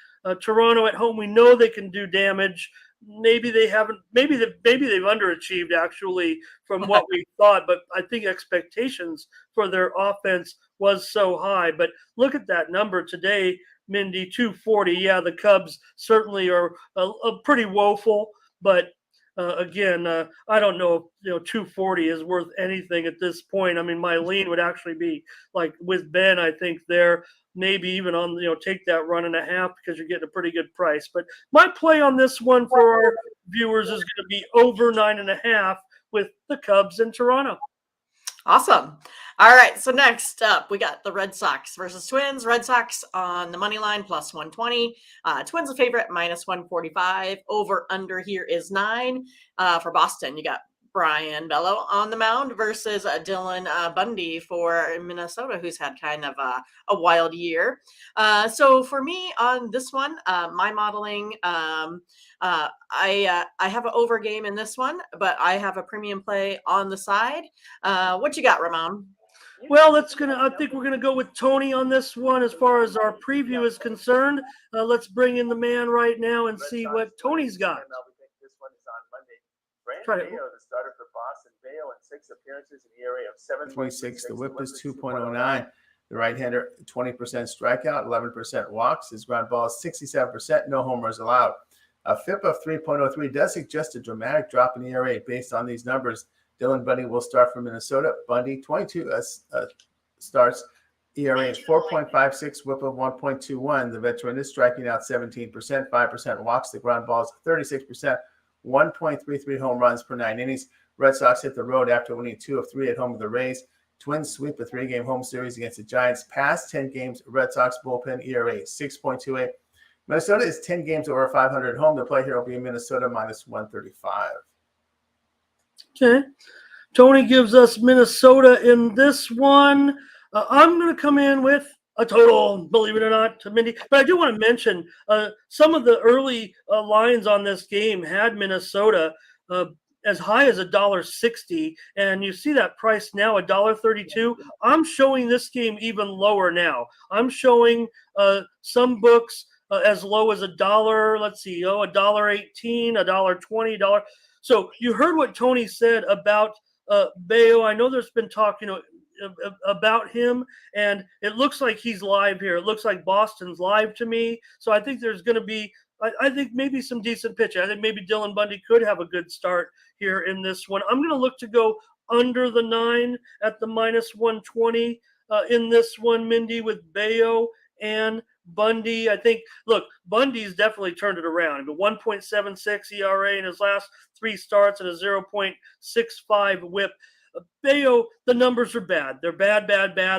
Toronto at home, we know they can do damage. Maybe they haven't. Maybe they've underachieved actually from what we thought. But I think expectations for their offense was so high. But look at that number today, Mindy, 240. Yeah, the Cubs certainly are a pretty woeful. But again, I don't know if 240 is worth anything at this point. I mean, my lean would actually be like with Ben. I think there. Maybe even on, take that 1.5 because you're getting a pretty good price. But my play on this one for our viewers is going to be over 9.5 with the Cubs in Toronto.
Awesome. All right. So next up, we got the Red Sox versus Twins. Red Sox on the money line plus 120. Twins a favorite minus 145. Over under here is 9. For Boston, you got Brian Bello on the mound versus Dylan Bundy for Minnesota, who's had kind of a wild year. So for me on this one, my modeling, I have an over game in this one, but I have a premium play on the side. What you got, Ramon?
Well, I think we're gonna go with Tony on this one as far as our preview is concerned. Let's bring in the man right now and see what Tony's got.
This one is on Monday. Brandon Bayo, the starter for Boston. Bayo in 6 appearances, an ERA of 7.26.
The whip is 2.09. The right-hander, 20% strikeout, 11% walks. His ground ball is 67%. No homers allowed. A FIP of 3.03 does suggest a dramatic drop in ERA based on these numbers. Dylan Bundy will start for Minnesota. Bundy, 22 starts. ERA is 4.56, whip of 1.21. The veteran is striking out 17%, 5% walks. The ground ball is 36%. 1.33 home runs per 9 innings. Red Sox hit the road after winning 2 of 3 at home with the Rays. Twins sweep a 3-game home series against the Giants. Past 10 games, Red Sox bullpen ERA 6.28. Minnesota is 10 games over 500 at home. The play here will be Minnesota minus 135.
Okay. Tony gives us Minnesota in this one. I'm going to come in with a total, believe it or not, to Mindy. But I do want to mention some of the early lines on this game had Minnesota as high as $1.60, and you see that price now $1.32. I'm showing this game even lower now. I'm showing some books as low as $1. Let's see, $1.18, $1.20. So you heard what Tony said about Bayo. I know there's been talk, about him, and it looks like he's live here. It looks like Boston's live to me. So I think there's going to be, I think maybe some decent pitching. I think maybe Dylan Bundy could have a good start here in this one. I'm going to look to go under the 9 at the minus 120 in this one, Mindy, with Bayo and Bundy. I think, look, Bundy's definitely turned it around. The 1.76 ERA in his last 3 starts and a 0.65 whip. Bayo, the numbers are bad. They're bad.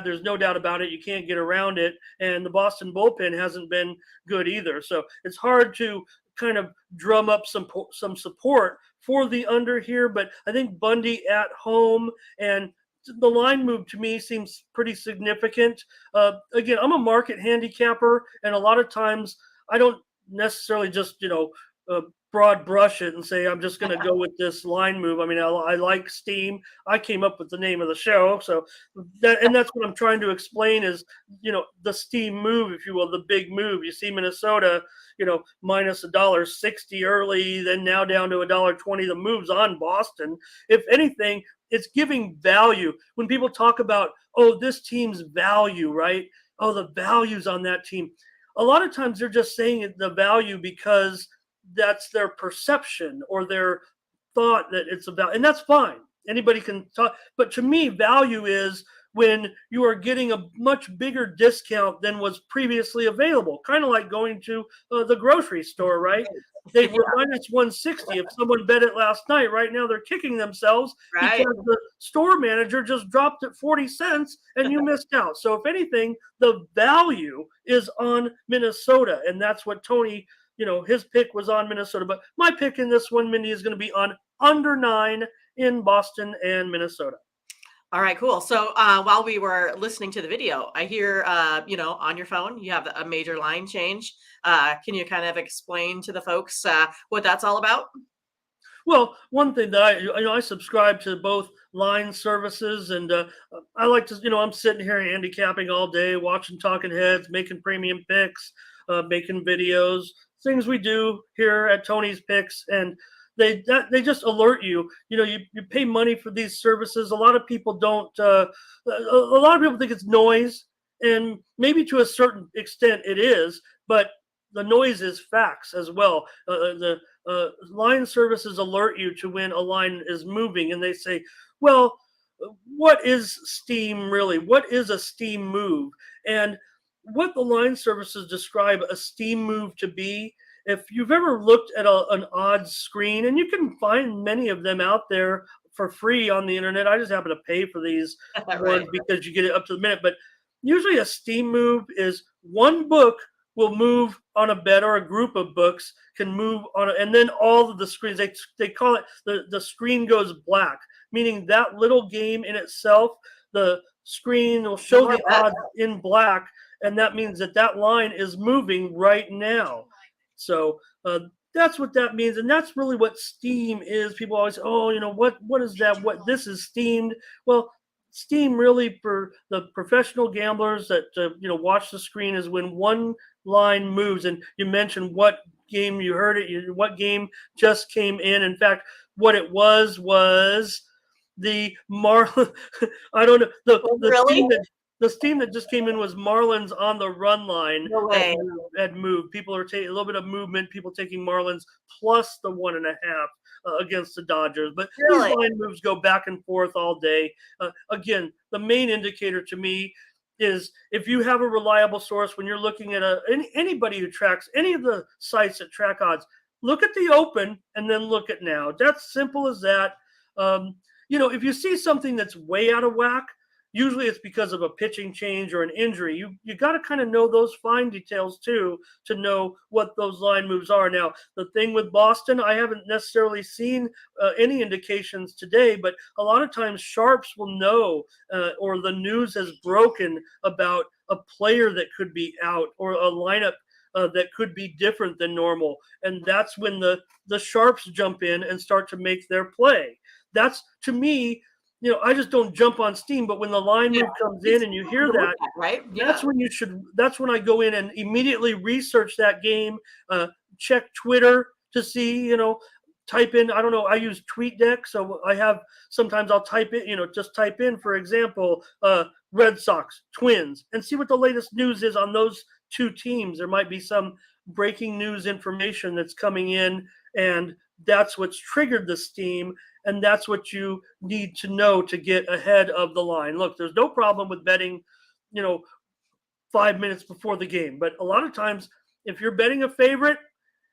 There's no doubt about it. You can't get around it. And the Boston bullpen hasn't been good either. So it's hard to kind of drum up some support for the under here. But I think Bundy at home and the line move to me seems pretty significant. Again, I'm a market handicapper, and a lot of times I don't necessarily just, broad brush it and say I'm just going to go with this line move. I mean, I like steam. I came up with the name of the show, so that's what I'm trying to explain is the steam move, if you will, the big move. You see Minnesota, minus $1.60 early, then now down to $1.20. The move's on Boston. If anything, it's giving value. When people talk about, this team's value, right? The value's on that team. A lot of times they're just saying the value because that's their perception or their thought that it's about, and that's fine. anybody can talk. But to me, value is when you are getting a much bigger discount than was previously available. Kind of like going to the grocery store, right? They were minus 160. If someone bet it last night, right now they're kicking themselves
Right.
because the store manager just dropped it 40 cents and you missed out. So if anything, the value is on Minnesota, and that's what Tony, his pick was on Minnesota. But my pick in this one, Mindy, is going to be on under 9 in Boston and Minnesota.
All right, cool. So while we were listening to the video, I hear, on your phone, you have a major line change. Can you kind of explain to the folks what that's all about?
Well, one thing that I subscribe to both line services, and I like to, I'm sitting here handicapping all day, watching Talking Heads, making premium picks, making videos, things we do here at Tony's Picks, and they just alert you. You pay money for these services. A lot of people don't. A lot of people think it's noise, and maybe to a certain extent it is, but the noise is facts as well. The line services alert you to when a line is moving, and they say, well, what is steam really? What is a steam move? And what the line services describe a steam move to be, if you've ever looked at an odds screen, and you can find many of them out there for free on the internet. I just happen to pay for these ones because you get it up to the minute. But usually a steam move is one book will move on a bet, or a group of books can move on, and then all of the screens, they call it, the screen goes black, meaning that little game in itself, the screen will show the odds in black, and that means that line is moving right now. So that's what that means, and that's really what steam is. People always say, what is that? What this is steamed? Well, steam really for the professional gamblers that watch the screen is when one line moves. And you mentioned what game you heard it. What game just came in? In fact, what it was the Marlins. I don't know the steam that just came in was Marlins on the run line.
No way.
Had moved. People are taking a little bit of movement. People taking Marlins plus the 1.5 against the Dodgers. But these line moves go back and forth all day. Again, the main indicator to me is if you have a reliable source when you're looking at anybody who tracks any of the sites that track odds, look at the open and then look at now. That's simple as that. If you see something that's way out of whack, usually it's because of a pitching change or an injury. You got to kind of know those fine details too to know what those line moves are. Now, the thing with Boston, I haven't necessarily seen any indications today, but a lot of times sharps will know or the news has broken about a player that could be out or a lineup that could be different than normal. And that's when the sharps jump in and start to make their play. That's, to me, I just don't jump on steam, but when the line move comes in and you hear that,
right? Yeah.
That's when I go in and immediately research that game, check Twitter to see, type in, I don't know, I use TweetDeck. So sometimes I'll type in, just type in, for example, Red Sox, Twins, and see what the latest news is on those two teams. There might be some breaking news information that's coming in, and that's what's triggered the steam. And that's what you need to know to get ahead of the line. Look, there's no problem with betting, 5 minutes before the game. But a lot of times, if you're betting a favorite,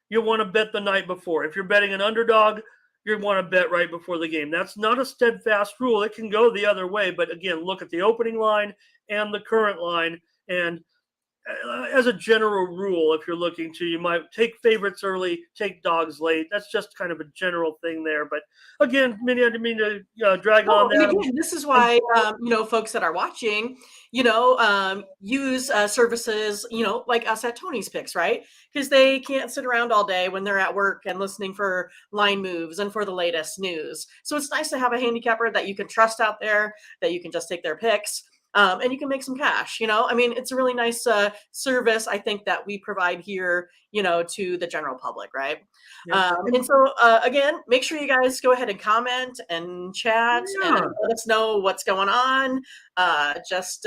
you want to bet the night before. If you're betting an underdog, you want to bet right before the game. That's not a steadfast rule. It can go the other way. But again, look at the opening line and the current line. And as a general rule, if you're looking to, you might take favorites early, take dogs late. That's just kind of a general thing there. But again, I didn't mean to drag on that.
Again, this is why, folks that are watching, use services, like us at Tony's Picks, right? Because they can't sit around all day when they're at work and listening for line moves and for the latest news. So it's nice to have a handicapper that you can trust out there, that you can just take their picks. and you can make some cash. I mean, it's a really nice service, I think, that we provide here, to the general public, right?
Yeah.
And so, again, make sure you guys go ahead and comment and chat and let us know what's going on. Just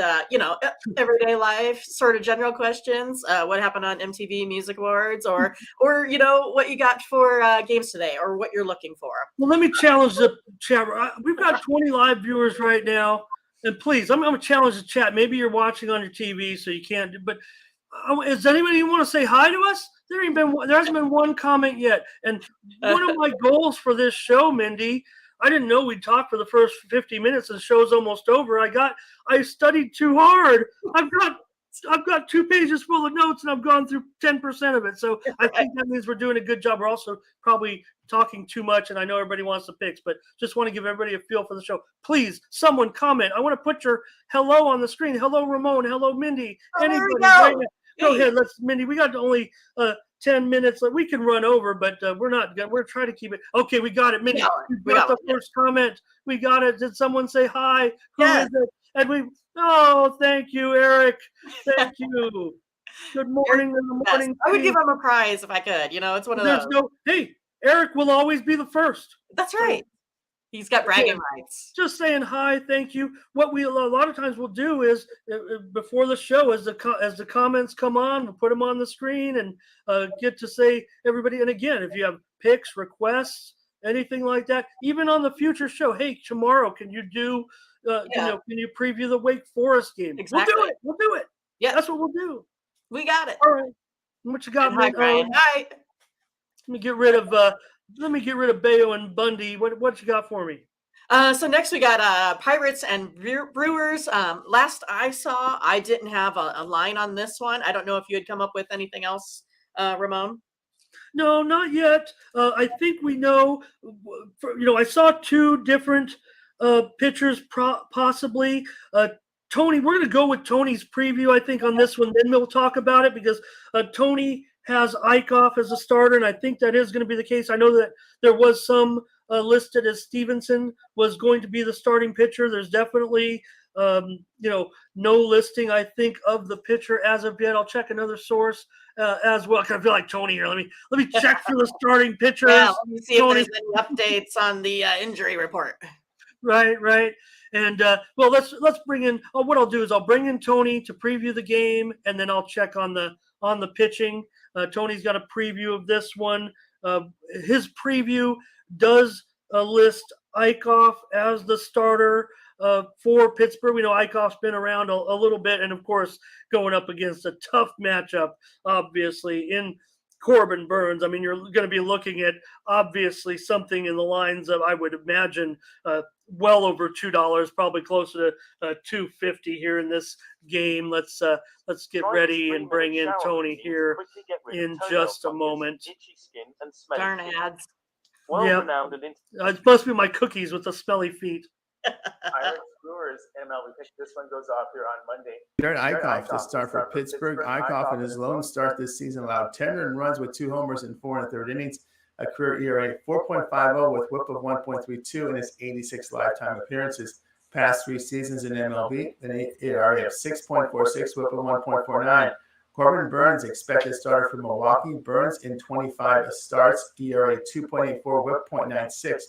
everyday life, sort of general questions. What happened on MTV Music Awards, or what you got for games today, or what you're looking for.
Well, let me challenge the chat. We've got 20 live viewers right now. And please, I'm going to challenge the chat. Maybe you're watching on your TV, so you can't. But is anybody who want to say hi to us? There hasn't been one comment yet. And one of my goals for this show, Mindy, I didn't know we'd talk for the first 50 minutes. And the show's almost over. I studied too hard. I've got 2 pages full of notes, and I've gone through 10% of it. So I think that means we're doing a good job. We're also probably talking too much, and I know everybody wants the picks, but just want to give everybody a feel for the show. Please, someone comment. I want to put your hello on the screen. Hello, Ramon. Hello, Mindy. Anybody right now. Go ahead. Mindy, we got only 10 minutes. We can run over, but we're not. We're trying to keep it. Okay, we got it. Mindy, we got the first comment. We got it. Did someone say hi? Who is it? And thank you, Eric. Thank you. Good morning.
I would give him a prize if I could. It's one of those.
Hey, Eric will always be the first.
That's right. He's got bragging rights.
Just saying hi, thank you. What we a lot of times will do is before the show, as the comments come on, we'll put them on the screen and get to say everybody. And again, if you have picks, requests, anything like that, even on the future show, hey, tomorrow, can you do? Can you preview the Wake Forest game?
Exactly.
We'll do it.
Yeah,
that's what we'll do.
We got it.
All right. What you got,
Hi, Brian. Hi.
Let me get rid of Bayo and Bundy. What you got for me?
So next we got Pirates and Brewers. Last I saw, I didn't have a line on this one. I don't know if you had come up with anything else, Ramon.
No, not yet. I think we know. I saw 2 different pitchers possibly. Tony, we're going to go with Tony's preview, I think, on this one. Then we'll talk about it because Tony has Eichhoff as a starter, and I think that is going to be the case. I know that there was some listed as Stevenson was going to be the starting pitcher. There's definitely, no listing, I think, of the pitcher as of yet. I'll check another source as well. I feel like Tony here. Let me check for the starting pitchers.
Yeah, let me see if there's any updates on the injury report.
Right. And let's bring in. What I'll do is I'll bring in Tony to preview the game, and then I'll check on the pitching. Tony's got a preview of this one. His preview does list Eichhoff as the starter for Pittsburgh. We know Eichhoff's been around a little bit, and of course going up against a tough matchup, obviously in Corbin Burns. I mean, you're going to be looking at obviously something in the lines of, I would imagine, well over $2, probably closer to $2.50 here in this game. Let's get ready and bring in Tony here in just a moment.
Darn ads.
It must be my cookies with the smelly feet.
Pirates, Brewers, MLB pick. This one goes off here on Monday.
Jared Eichhoff to start for Pittsburgh. Eichhoff in his lone start this season allowed 10 earned runs with 2 homers in 4 1/3 innings, a career ERA 4.50 with WHIP of 1.32 in his 86 lifetime appearances. Past 3 seasons in MLB, an ERA of 6.46, WHIP of 1.49. Corbin Burns, expected starter for Milwaukee. Burns in 25 starts, ERA 2.84, WHIP 0.96.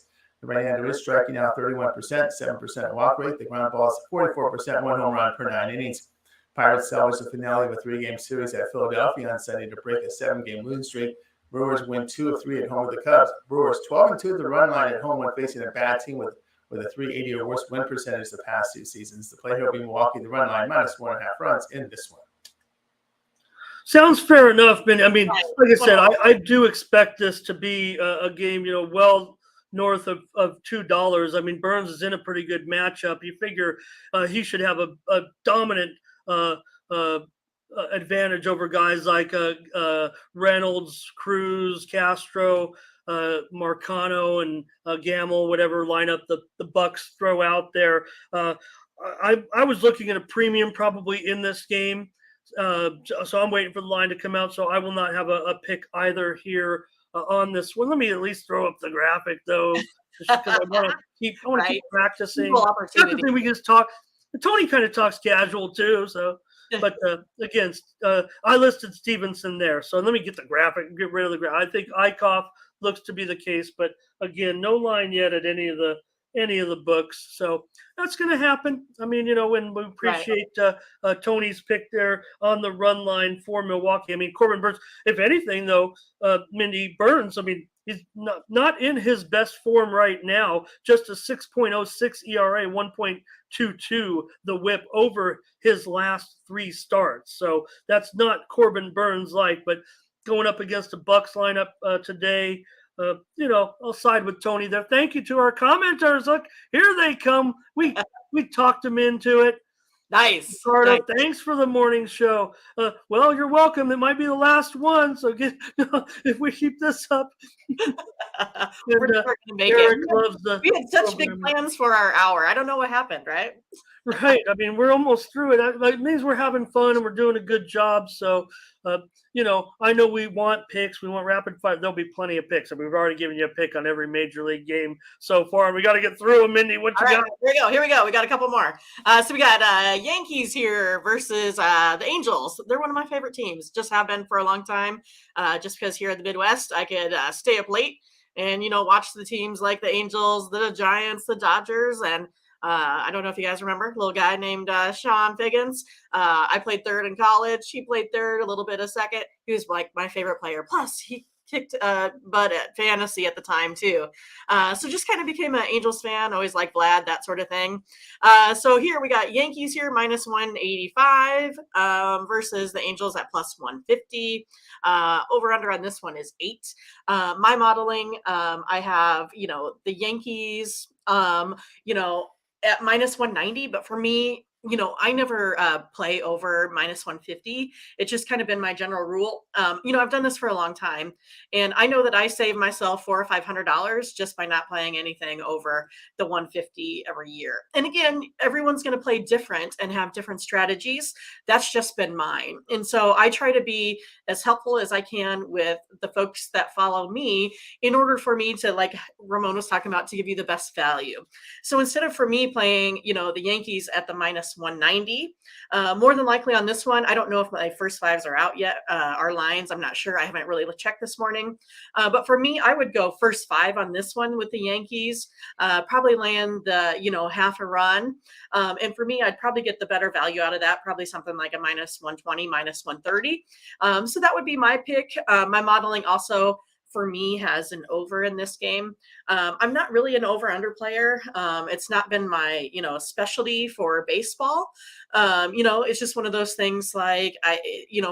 The right-hander is striking out 31%, 7% walk rate. The ground ball is 44%, 1 home run per 9 innings. Pirates salvaged the finale of a 3-game series at Philadelphia on Sunday to break a 7-game losing streak. Brewers win 2 of 3 at home with the Cubs. Brewers 12-2 at the run line at home when facing a bad team with a 380 or worse win percentage the past 2 seasons. The play here will be Milwaukee, the run line, minus 1.5 runs in this one.
Sounds fair enough, Ben. I mean, like I said, I do expect this to be a game, well north of $2. I mean, Burns is in a pretty good matchup. You figure he should have a dominant advantage over guys like Reynolds, Cruz, Castro, Marcano, and Gamble, whatever lineup the Bucks throw out there. I was looking at a premium probably in this game. So I'm waiting for the line to come out. So I will not have a pick either here on this one. Let me at least throw up the graphic though, just because I want to keep practicing.
That's the
thing we just talk. Tony kind of talks casual too. So, but again, I listed Stevenson there. So let me get the graphic, get rid of the graphic. I think Eichhoff looks to be the case, but again, no line yet at any of the books. So that's going to happen. I mean, when we appreciate Tony's pick there on the run line for Milwaukee. I mean, Corbin Burns, if anything, though, Mindy Burns, I mean, he's not in his best form right now, just a 6.06 ERA, 1.22 the whip over his last 3 starts. So that's not Corbin Burns like, but going up against the Bucks lineup today, I'll side with Tony there. Thank you to our commenters. Look, here they come. We talked them into it.
Nice.
Ricardo,
Nice.
thanks for the morning show. Well, you're welcome. It might be the last one, so if we keep this up.
We're never gonna make
Eric
it.
loves the
We had such big plans for our hour. I don't know what happened, right?
Right. I mean, we're almost through it. It means we're having fun and we're doing a good job. So, I know we want picks. We want rapid fire. There'll be plenty of picks. And we've already given you a pick on every major league game so far. We got to get through them, Mindy. What you got?
Here we go. We got a couple more. So we got Yankees here versus the Angels. They're one of my favorite teams. Just have been for a long time. Just because here in the Midwest, I could stay up late and, watch the teams like the Angels, the Giants, the Dodgers, and I don't know if you guys remember, a little guy named Sean Figgins. I played third in college. He played third, a little bit of second. He was like my favorite player. Plus, he kicked butt at fantasy at the time too. So just kind of became an Angels fan. Always like Vlad, that sort of thing. So here we got Yankees here minus 185 versus the Angels at plus 150. Over under on this one is 8. My modeling, I have the Yankees, at minus 190, but for me, I never play over minus 150. It's just kind of been my general rule. I've done this for a long time, and I know that I save myself $400 or $500 just by not playing anything over the 150 every year. And again, everyone's going to play different and have different strategies. That's just been mine. And so I try to be as helpful as I can with the folks that follow me in order for me to, like Ramon was talking about, to give you the best value. So instead of for me playing, the Yankees at the minus 190, more than likely on this one, I don't know if my first 5s are out yet, our lines, I'm not sure. I haven't really checked this morning. But for me, I would go first 5 on this one with the Yankees, probably land the, half a run. And for me, I'd probably get the better value out of that, probably something like a minus 120, minus 130. So that would be my pick. My modeling also for me has an over in this game. I'm not really an over-under player. It's not been my, specialty for baseball. It's just one of those things like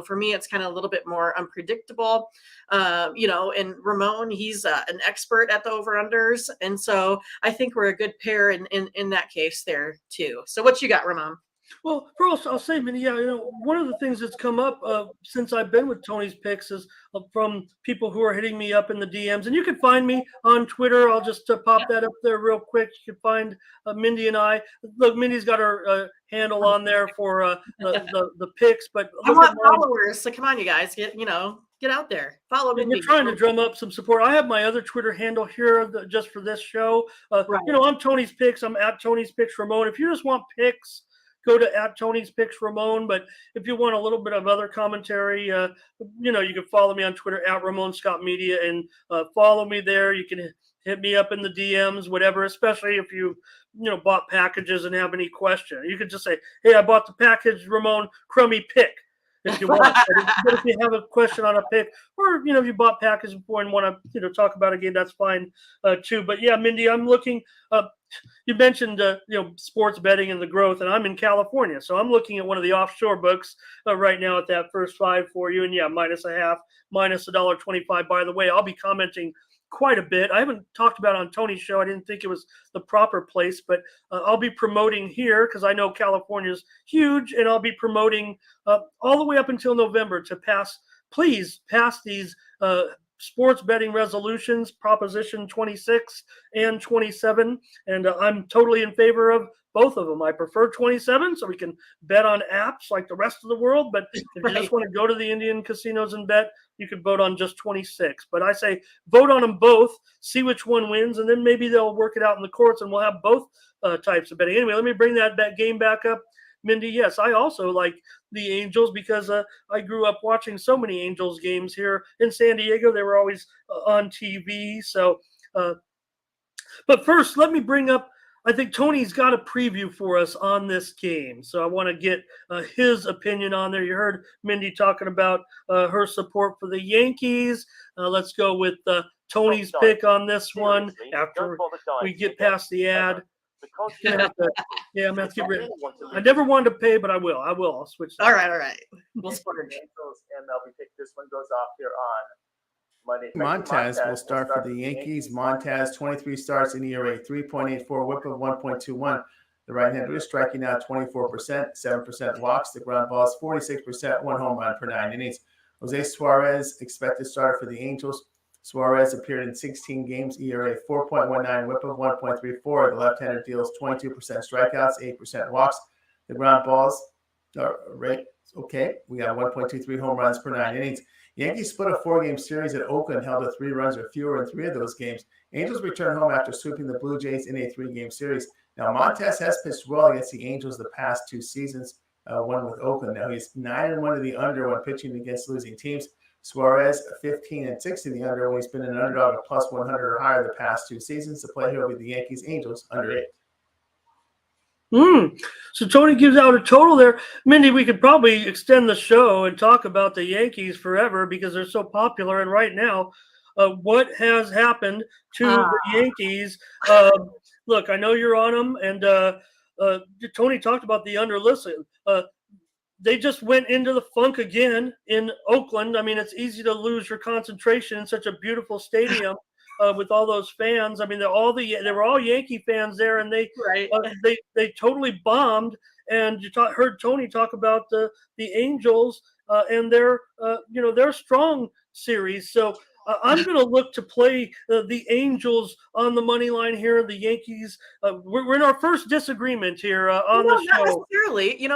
for me, it's kind of a little bit more unpredictable. And Ramon, he's an expert at the over-unders. And so I think we're a good pair in that case there too. So what you got, Ramon?
Well, first, I'll say, Minnie, one of the things that's come up since I've been with Tony's Picks is from people who are hitting me up in the DMs. And you can find me on Twitter. I'll just pop that up there real quick. You can find Mindy and I. Look, Mindy's got her handle on there for the picks. But
I want followers. So come on, you guys. Get out there. Follow me.
We're trying to drum up some support. I have my other Twitter handle here just for this show.
Right.
I'm Tony's Picks. I'm at Tony's Picks Ramon. If you just want picks, go to at Tony's Picks Ramon. But if you want a little bit of other commentary, you can follow me on Twitter at Ramon Scott Media and follow me there. You can hit me up in the DMs, whatever, especially if you bought packages and have any question. You could just say, hey, I bought the package, Ramon, crummy pick. If you want, but if you have a question on a pick, or if you bought packages before and want to talk about a game, that's fine too. But yeah, Mindy, I'm looking. You mentioned sports betting and the growth, and I'm in California, so I'm looking at one of the offshore books right now at that first 5 for you, and yeah, minus a half, minus $1.25. By the way, I'll be commenting quite a bit. I haven't talked about it on Tony's show. I didn't think it was the proper place, but I'll be promoting here because I know California's huge, and I'll be promoting all the way up until November to please pass these sports betting resolutions, Proposition 26 and 27, and I'm totally in favor of both of them. I prefer 27 so we can bet on apps like the rest of the world, but if you just want to go to the Indian casinos and bet, you could vote on just 26. But I say vote on them both, see which one wins, and then maybe they'll work it out in the courts and we'll have both types of betting. Anyway, let me bring that game back up. Mindy, yes, I also like the Angels because I grew up watching so many Angels games here in San Diego. They were always on TV. So, but first, let me bring up, I think Tony's got a preview for us on this game. So I want to get his opinion on there. You heard Mindy talking about her support for the Yankees. Let's go with Tony's pick on this one after we get past the ad. I'm gonna have to get rid of it. I never wanted to pay, but I will. I'll switch.
All right. We'll splurge.
Angels MLB pick. This one goes off here on Monday.
Montez will start for the Yankees. Montez, 23 starts in ERA, 3.84, whip of 1.21. The right-hander is striking out 24%, 7% walks. The ground balls 46%, 1 home run per 9 innings. Jose Suarez, expected starter for the Angels. Suarez appeared in 16 games, ERA 4.19, whip of 1.34. The left-hander deals 22% strikeouts, 8% walks. The ground balls are right. Okay, we got 1.23 home runs per 9 innings. Yankees split a 4-game series at Oakland, held to 3 runs or fewer in 3 of those games. Angels return home after sweeping the Blue Jays in a 3-game series. Now, Montez has pitched well against the Angels the past 2 seasons, one with Oakland. Now, he's 9-1 to the under when pitching against losing teams. Suarez, 15-6 to the under when he's been an underdog of plus 100 or higher the past 2 seasons. The play here will be the Yankees Angels under 8.
So Tony gives out a total there. Mindy, we could probably extend the show and talk about the Yankees forever because they're so popular. And right now, what has happened to the Yankees? Look, I know you're on them, and Tony talked about the under. Listen, they just went into the funk again in Oakland. I mean, it's easy to lose your concentration in such a beautiful stadium with all those fans. I mean, they were all Yankee fans there, and they totally bombed. And you heard Tony talk about the Angels and their strong series. So I'm going to look to play the Angels on the money line here. The Yankees, we're in our first disagreement here on the show.
Not necessarily,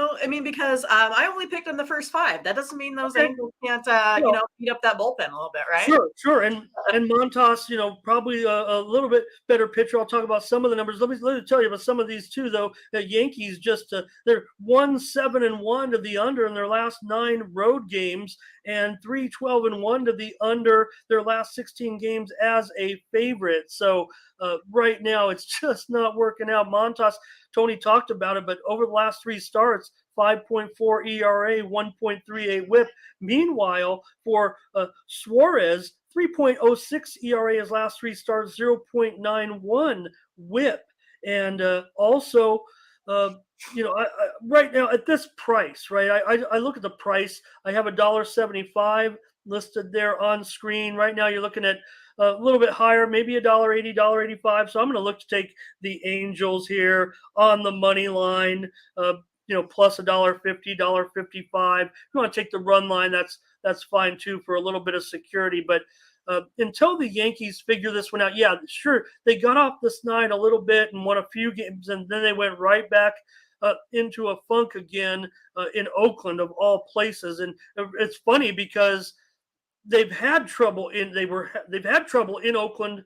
because I only picked in the first 5. That doesn't mean those Angels can't, beat up that bullpen a little bit, right?
Sure. And Montas, probably a little bit better pitcher. I'll talk about some of the numbers. Let me tell you about some of these too, though. The Yankees they're 1-7-1 to the under in their last 9 road games, and 3-12-1 to the under their last 16 games as a favorite. So right now it's just not working out. Montas, Tony talked about it, but over the last 3 starts, 5.4 ERA, 1.38 whip. Meanwhile, for Suarez, 3.06 ERA his last 3 starts, 0.91 whip. And also, right now at this price, right? I look at the price. I have $1.75 listed there on screen. Right now, you're looking at a little bit higher, maybe $1.80, $1.85. So I'm going to look to take the Angels here on the money line. Plus $1.50, $1.55. If you want to take the run line, that's fine too for a little bit of security. But until the Yankees figure this one out, yeah, sure, they got off the snide a little bit and won a few games, and then they went right back into a funk again in Oakland of all places. And it's funny because they've had trouble in Oakland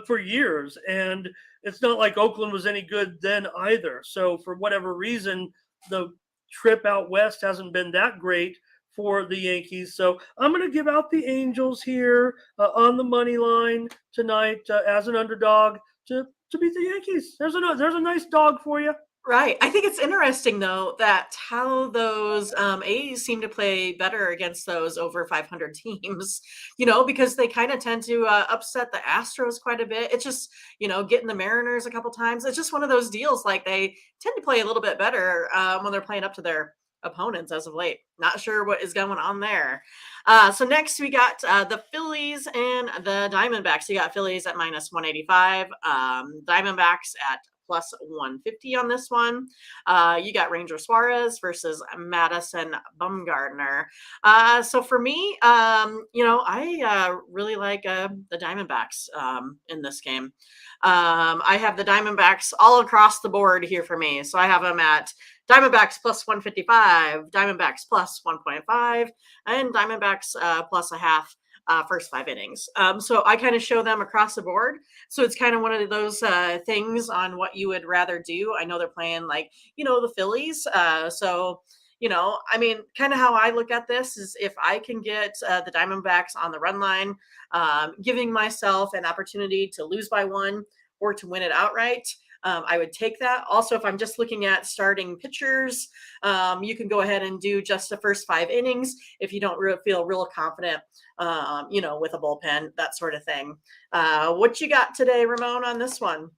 for years, and it's not like Oakland was any good then either. So for whatever reason, the trip out west hasn't been that great for the Yankees. So I'm going to give out the Angels here on the money line tonight as an underdog to beat the Yankees. There's a nice dog for you.
Right. I think it's interesting, though, that how those A's seem to play better against those over 500 teams, because they kind of tend to upset the Astros quite a bit. It's just, getting the Mariners a couple times. It's just one of those deals. Like, they tend to play a little bit better when they're playing up to their opponents as of late. Not sure what is going on there. So next we got the Phillies and the Diamondbacks. You got Phillies at -185, Diamondbacks at plus 150 on this one. You got Ranger Suarez versus Madison Bumgarner. So for me, I really like the Diamondbacks in this game. I have the Diamondbacks all across the board here for me. So I have them at Diamondbacks plus 155, Diamondbacks plus 1.5, and Diamondbacks plus a half first 5 innings. So I kind of show them across the board. So it's kind of one of those things on what you would rather do. I know they're playing like, the Phillies. Kind of how I look at this is if I can get the Diamondbacks on the run line, giving myself an opportunity to lose by 1 or to win it outright, I would take that. Also, if I'm just looking at starting pitchers, you can go ahead and do just the first 5 innings if you don't feel real confident, with a bullpen, that sort of thing. What you got today, Ramon, on this one?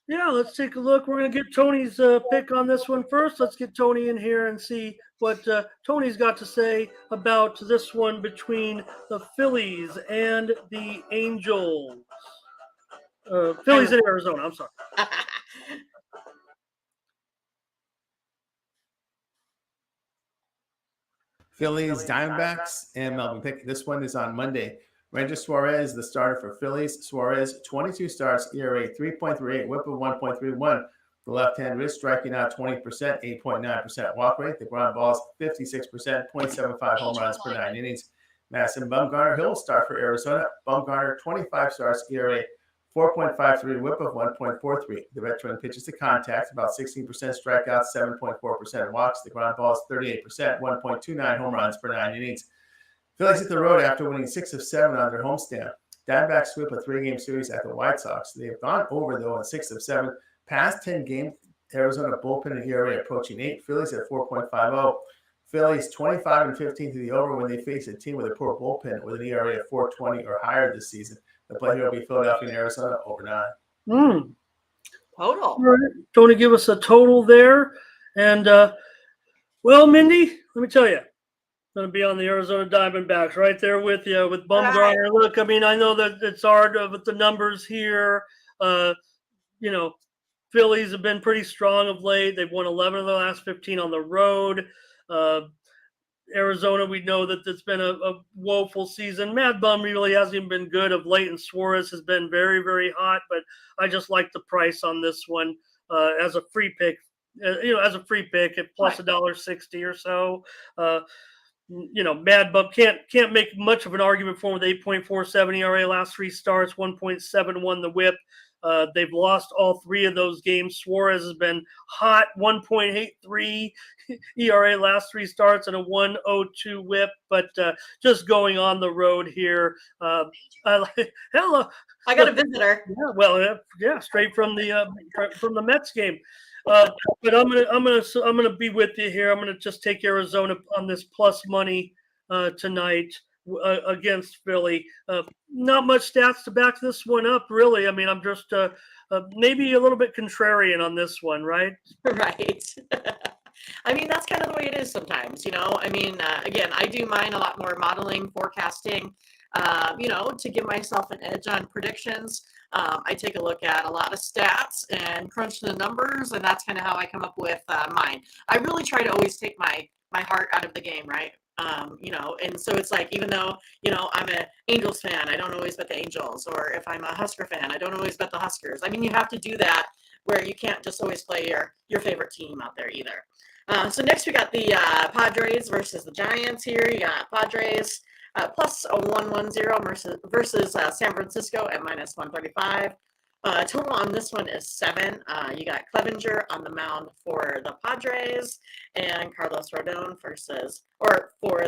Yeah, let's take a look. We're going to get Tony's pick on this one first. Let's get Tony in here and see what Tony's got to say about this one between the Phillies and the Angels. Phillies in Arizona, I'm sorry.
Phillies, Diamondbacks, and Melvin pick. This one is on Monday. Ranger Suarez, the starter for Phillies. Suarez, 22 starts, ERA 3.38, whip of 1.31. The left-hander is striking out 20%, 8.9% walk rate. The ground balls 56%, 0.75 home runs per 9 innings. Madison Bumgarner, he'll start for Arizona. Bumgarner, 25 starts, ERA 4.53, whip of 1.43. The veteran pitches to contact, about 16% strikeouts, 7.4% walks. The ground balls 38%, 1.29 home runs per 9 innings. Phillies hit the road after winning 6 of 7 on their homestand. Diamondbacks sweep a 3-game series at the White Sox. They have gone over, though, in 6 of 7. Past 10 games, Arizona bullpen and ERA approaching 8. Phillies at 4.50. Phillies 25-15 to the over when they face a team with a poor bullpen with an ERA of 4.20 or higher this season. The play here will be Philadelphia and Arizona over 9.
Total.
All right. Tony, give us a total there. And, Mindy, let me tell you. Going to be on the Arizona Diamondbacks right there with you, with Bumgarner. Right. Look, I mean, I know that it's hard with the numbers here. Phillies have been pretty strong of late. They've won 11 of the last 15 on the road. Arizona, we know that it's been a woeful season. Mad Bum really hasn't even been good of late, and Suarez has been very, very hot. But I just like the price on this one as a free pick. As a free pick at plus $1.60 or so. Mad Bum can't make much of an argument for him with 8.47 ERA last 3 starts, 1.71 the whip. They've lost all 3 of those games. Suarez has been hot, 1.83 ERA last 3 starts and a 1.02 whip. But just going on the road here. Hello,
I got a visitor.
Yeah, well, straight from the Mets game. But I'm gonna be with you here. I'm gonna just take Arizona on this plus money tonight against Philly. Not much stats to back this one up, really. I mean, I'm just maybe a little bit contrarian on this one, right?
Right. I mean, that's kind of the way it is sometimes, again, I do mine a lot more modeling, forecasting, to give myself an edge on predictions. I take a look at a lot of stats and crunch the numbers, and that's kind of how I come up with mine. I really try to always take my heart out of the game, right? And so it's like, even though, I'm an Angels fan, I don't always bet the Angels, or if I'm a Husker fan, I don't always bet the Huskers. I mean, you have to do that where you can't just always play your favorite team out there either. So next we got the Padres versus the Giants here. You got Padres plus a 110 versus San Francisco at minus 135. Total on this one is 7. You got Clevenger on the mound for the Padres and Carlos Rodon for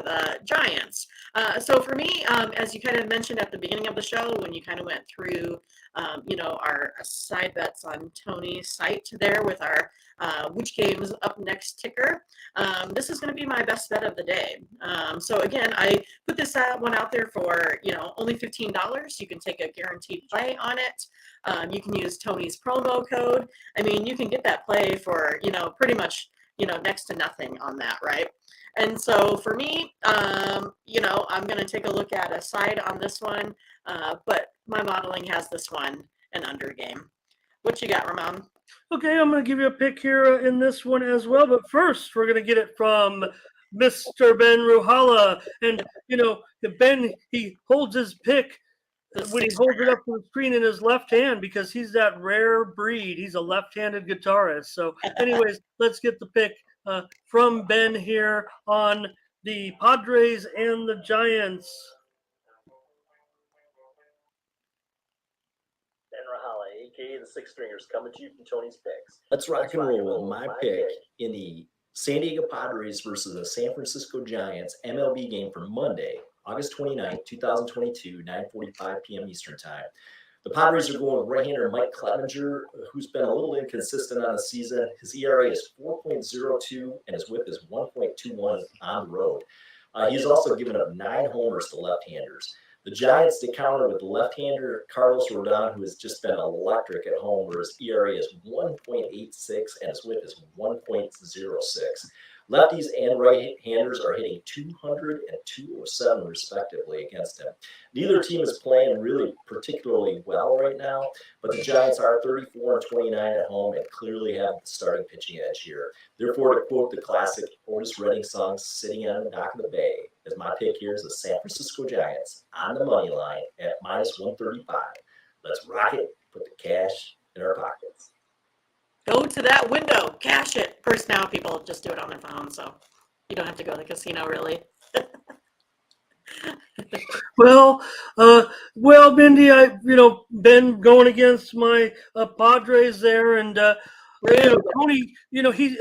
the Giants. So for me, as you kind of mentioned at the beginning of the show, when you kind of went through, our side bets on Tony's site there with our which game's up next ticker, this is going to be my best bet of the day. So again, I put this one out there for, only $15. You can take a guaranteed play on it. You can use Tony's promo code. I mean, you can get that play for, pretty much, next to nothing on that, right? And so for me, I'm going to take a look at a side on this one, but my modeling has this one an under game. What you got, Ramon?
Okay, I'm going to give you a pick here in this one as well. But first, we're going to get it from Mr. Ben Ruhala. And, Ben, he holds his pick when he holds it up to the screen in his left hand because he's that rare breed. He's a left-handed guitarist. So, anyways, let's get the pick from Ben here on the Padres and the Giants.
Ben Rahala, aka the Six Stringers, coming to you from Tony's Picks.
Let's rock and roll with my pick in the San Diego Padres versus the San Francisco Giants MLB game for Monday, August 29, 2022, 9:45 p.m. Eastern Time. The Padres are going with right-hander Mike Clevenger, who's been a little inconsistent on the season. His ERA is 4.02 and his WHIP is 1.21 on the road. He's also given up 9 homers to left-handers. The Giants, they counter with left-hander Carlos Rodon, who has just been electric at home, where his ERA is 1.86 and his WHIP is 1.06. Lefties and right-handers are hitting 200 and 207 respectively against him. Neither team is playing really particularly well right now, but the Giants are 34 and 29 at home and clearly have the starting pitching edge here. Therefore, to quote the classic Otis Redding song, "Sitting on the Dock of the Bay," as my pick here is the San Francisco Giants on the money line at -135. Let's rock it, put the cash in our pockets.
Go to that window, cash it. First, now people just do it on their phone, so you don't have to go to the casino, really.
Well, Mindy, Ben going against my Padres there, and Tony,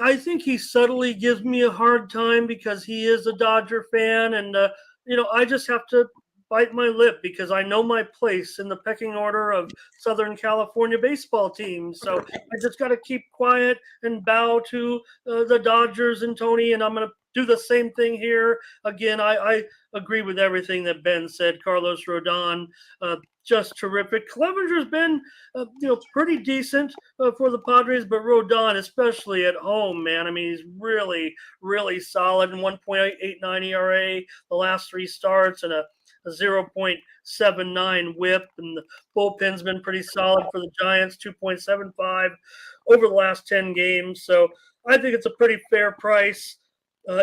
I think he subtly gives me a hard time because he is a Dodger fan, and I just have to bite my lip because I know my place in the pecking order of Southern California baseball teams. So I just got to keep quiet and bow to the Dodgers and Tony, and I'm going to do the same thing here. Again, I agree with everything that Ben said. Carlos Rodon, just terrific. Clevenger's been, pretty decent for the Padres, but Rodon, especially at home, man. I mean, he's really, really solid. 1.89 ERA the last 3 starts and a 0.79 WHIP, and the bullpen's been pretty solid for the Giants, 2.75 over the last 10 games. So I think it's a pretty fair price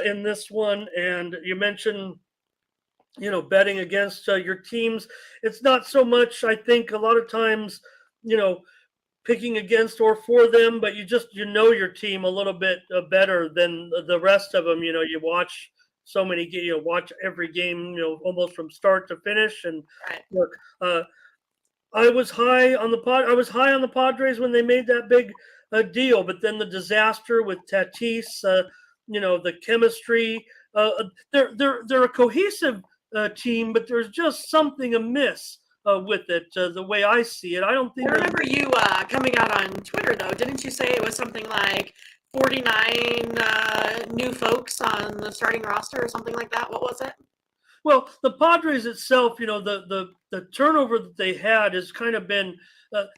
in this one. And you mentioned, betting against your teams. It's not so much, I think, a lot of times, picking against or for them, but you know your team a little bit better than the rest of them. You watch so many, watch every game, almost from start to finish. And look, I was high on the Padres when they made that big deal, but then the disaster with Tatis, the chemistry, they're a cohesive team, but there's just something amiss with it, the way I see it. I don't think.
I remember you coming out on Twitter, though. Didn't you say it was something like 49 new folks on the starting roster or something like that? What was it?
Well, the Padres itself, the turnover that they had has kind of been,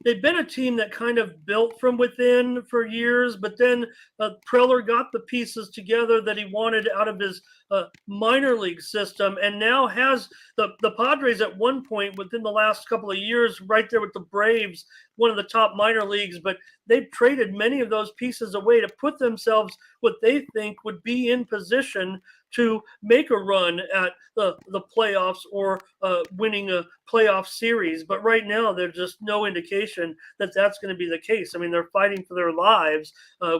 they've been a team that kind of built from within for years, but then Preller got the pieces together that he wanted out of his minor league system, and now has the Padres at one point within the last couple of years, right there with the Braves, one of the top minor leagues, but they've traded many of those pieces away to put themselves what they think would be in position to make a run at the playoffs or winning a playoff series. But right now, there's just no indication that that's going to be the case. I mean, they're fighting for their lives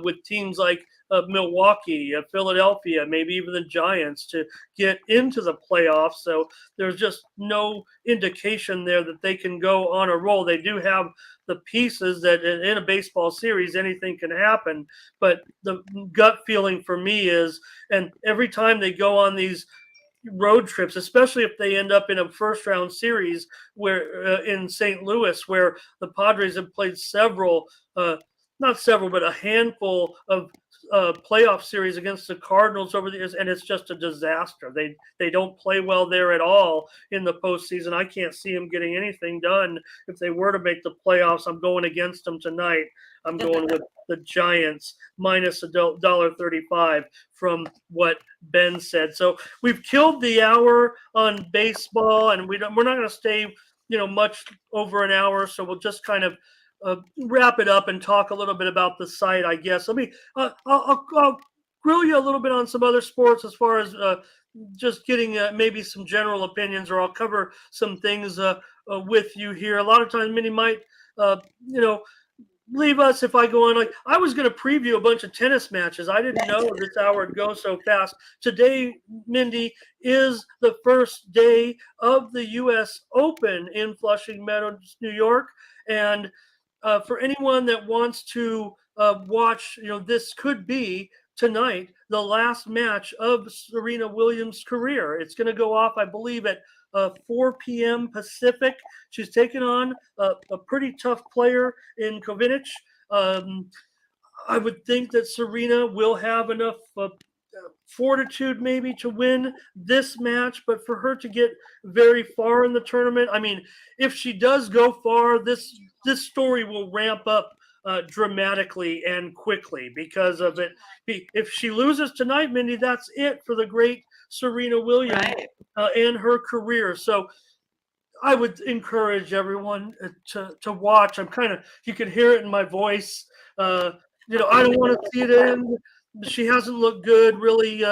with teams like Milwaukee, Philadelphia, maybe even the Giants to get into the playoffs. So there's just no indication there that they can go on a roll. They do have the pieces that in a baseball series, anything can happen. But the gut feeling for me is, and every time they go on these road trips, especially if they end up in a first round series where in St. Louis, where the Padres have played not several, but a handful of playoff series against the Cardinals over the years, and it's just a disaster. They don't play well there at all in the postseason. I can't see them getting anything done if they were to make the playoffs. I'm going against them tonight. I'm going with the Giants minus $1.35 from what Ben said. So we've killed the hour on baseball, and we're not going to stay much over an hour. So we'll just kind of wrap it up and talk a little bit about the site, I guess. I'll grill you a little bit on some other sports as far as just getting maybe some general opinions, or I'll cover some things with you here. A lot of times, Minnie might, leave us if I go on. Like, I was going to preview a bunch of tennis matches. I didn't know this hour would go so fast. Today, Mindy, is the first day of the U.S. Open in Flushing Meadows, New York. And for anyone that wants to watch, this could be tonight the last match of Serena Williams' career. It's going to go off, I believe, at 4 p.m. Pacific. She's taken on a pretty tough player in Kovinic. I would think that Serena will have enough fortitude maybe to win this match, but for her to get very far in the tournament, I mean, if she does go far, this story will ramp up dramatically and quickly because of it. If she loses tonight, Mindy, that's it for the great Serena Williams.
Right.
And her career. So I would encourage everyone to watch. You can hear it in my voice. I don't want to see it end. She hasn't looked good really,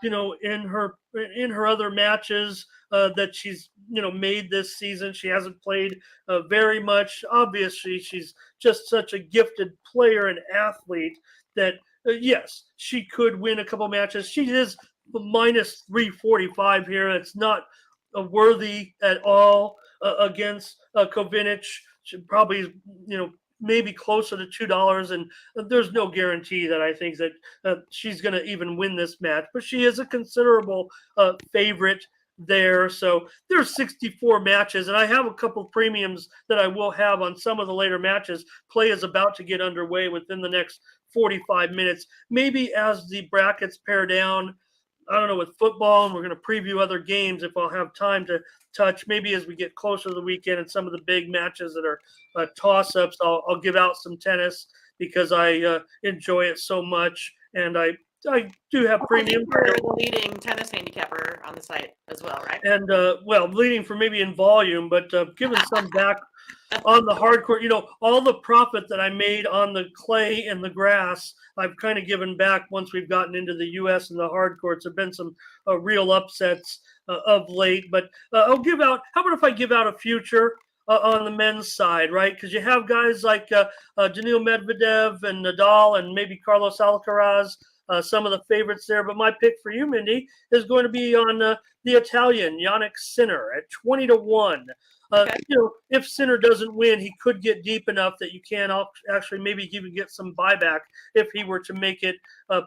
in her other matches that she's, made this season. She hasn't played very much. Obviously, she's just such a gifted player and athlete that, yes, she could win a couple matches. She is minus 345 here. It's not worthy at all against Kovinic. She probably, maybe closer to $2. And there's no guarantee that I think that she's going to even win this match. But she is a considerable favorite there. So there's 64 matches. And I have a couple of premiums that I will have on some of the later matches. Play is about to get underway within the next 45 minutes. Maybe as the brackets pare down, I don't know, with football, and we're going to preview other games if I'll have time to touch. Maybe as we get closer to the weekend and some of the big matches that are toss-ups, I'll give out some tennis because I enjoy it so much. And I do have premium.
You're the leading tennis handicapper on the site as well, right?
And, leading for maybe in volume, but giving some back on the hard court. All the profit that I made on the clay and the grass, I've kind of given back once we've gotten into the U.S. and the hard courts. There have been some real upsets of late. But I'll give out – how about if I give out a future on the men's side, right? Because you have guys like Daniil Medvedev and Nadal and maybe Carlos Alcaraz, some of the favorites there. But my pick for you, Mindy, is going to be on the Italian, Yannick Sinner, at 20-1.
Okay.
If Sinner doesn't win, he could get deep enough that you can actually maybe even get some buyback if he were to make it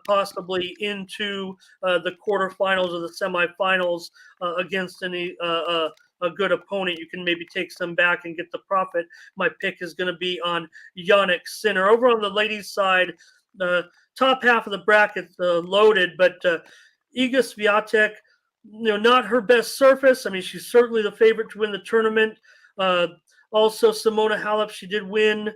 possibly into the quarterfinals or the semifinals against any a good opponent. You can maybe take some back and get the profit. My pick is going to be on Yannick Sinner. Over on the ladies' side, the top half of the bracket loaded, but Iga Swiatek, not her best surface. I mean, she's certainly the favorite to win the tournament. Also, Simona Halep, she did win.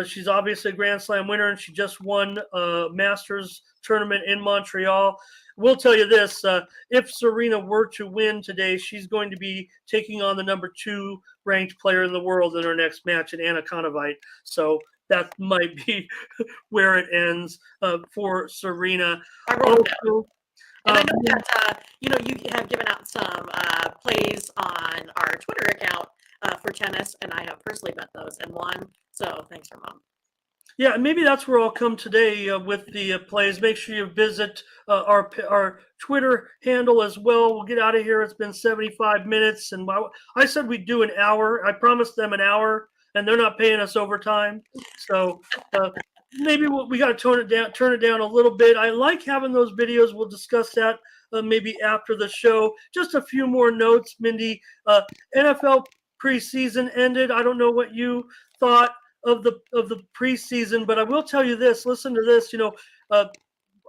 She's obviously a Grand Slam winner, and she just won a Masters tournament in Montreal. We'll tell you this, if Serena were to win today, she's going to be taking on the number 2 ranked player in the world in her next match, in Anna Kontaveit. So that might be where it ends for Serena.
And I know that, you have given out some plays on our Twitter account for tennis, and I have personally bet those and won. So thanks, Ramon.
Yeah, and maybe that's where I'll come today with the plays. Make sure you visit our Twitter handle as well. We'll get out of here. It's been 75 minutes, and I said we'd do an hour. I promised them an hour, and they're not paying us overtime. So maybe we got to turn it down a little bit. I like having those videos. We'll discuss that maybe after the show. Just a few more notes, Mindy. NFL preseason ended. I don't know what you thought of the preseason, but I will tell you this. Listen to this.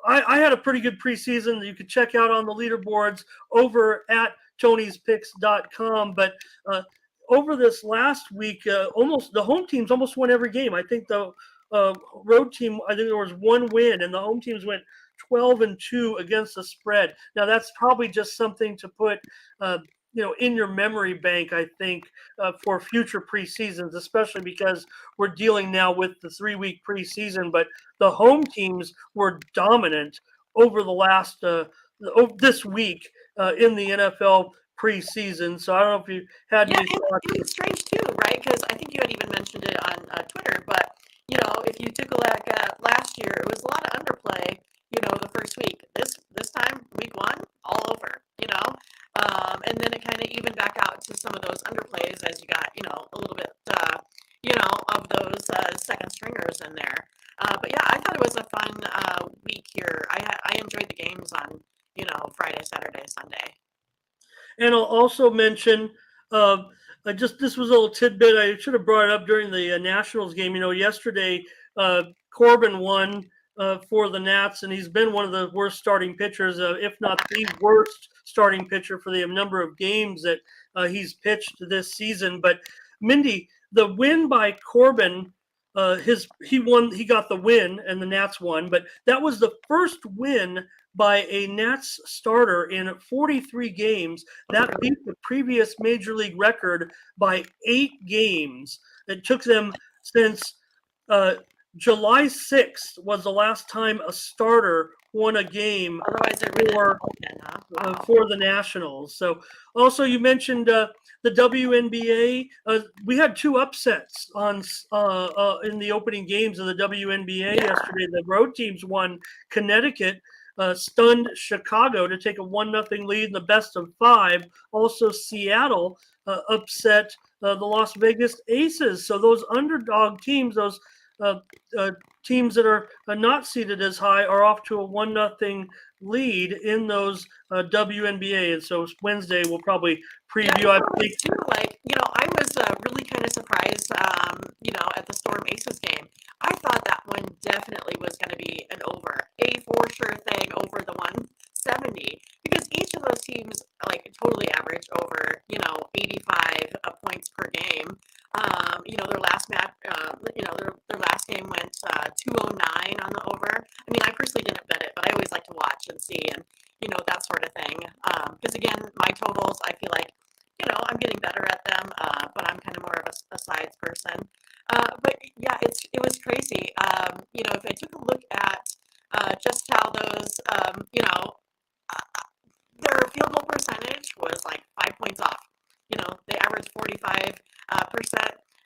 I had a pretty good preseason that you could check out on the leaderboards over at Tony'sPicks.com. But over this last week, the home teams almost won every game. I think the road team, I think there was one win, and the home teams went 12-2 against the spread. Now that's probably just something to put in your memory bank, I think, for future preseasons, especially because we're dealing now with the 3-week preseason. But the home teams were dominant over the last this week in the NFL preseason. So I don't know if you had
Yeah,
any
and
thoughts.
it was strange too, right? Because I think you had even mentioned it on Twitter. But if you took a look at last year, it was a lot of underplay. The first week. This time, week 1, all over. And then it kind of evened back out to some of those underplays as you got a little bit of those second stringers in there. But yeah, I thought it was a fun week here. I enjoyed the games on Friday, Saturday, Sunday.
And I'll also mention, this was a little tidbit. I should have brought it up during the Nationals game. Yesterday, Corbin won for the Nats, and he's been one of the worst starting pitchers, if not the worst starting pitcher for the number of games that he's pitched this season. But Mindy, the win by Corbin, he won. He got the win, and the Nats won. But that was the first win by a Nats starter in 43 games. That beat the previous major league record by 8 games. It took them since July 6th was the last time a starter won a game for the Nationals. So also you mentioned the WNBA. We had 2 upsets on in the opening games of the WNBA yesterday. The road teams won. Connecticut stunned Chicago to take a 1-0 lead in the best of 5. Also, Seattle upset the Las Vegas Aces. So those underdog teams, those teams that are not seated as high, are off to a 1-0 lead in those WNBA. And so Wednesday we'll probably preview.
Yeah, I think too. I was really kind of surprised. At the Storm Aces game, I thought that one definitely was going to be an over, a for sure thing over the 170, because each of those teams totally average over 85 points per game. Their last match, their last game went 209 on the over. I mean, I personally didn't bet it, but I always like to watch and see and that sort of thing. Because again, my totals, I feel like I'm getting better at them, but I'm kind of more of a sides person. But yeah, it was crazy. If I took a look at just how those, their field goal percentage was 5 points off. They averaged 45%.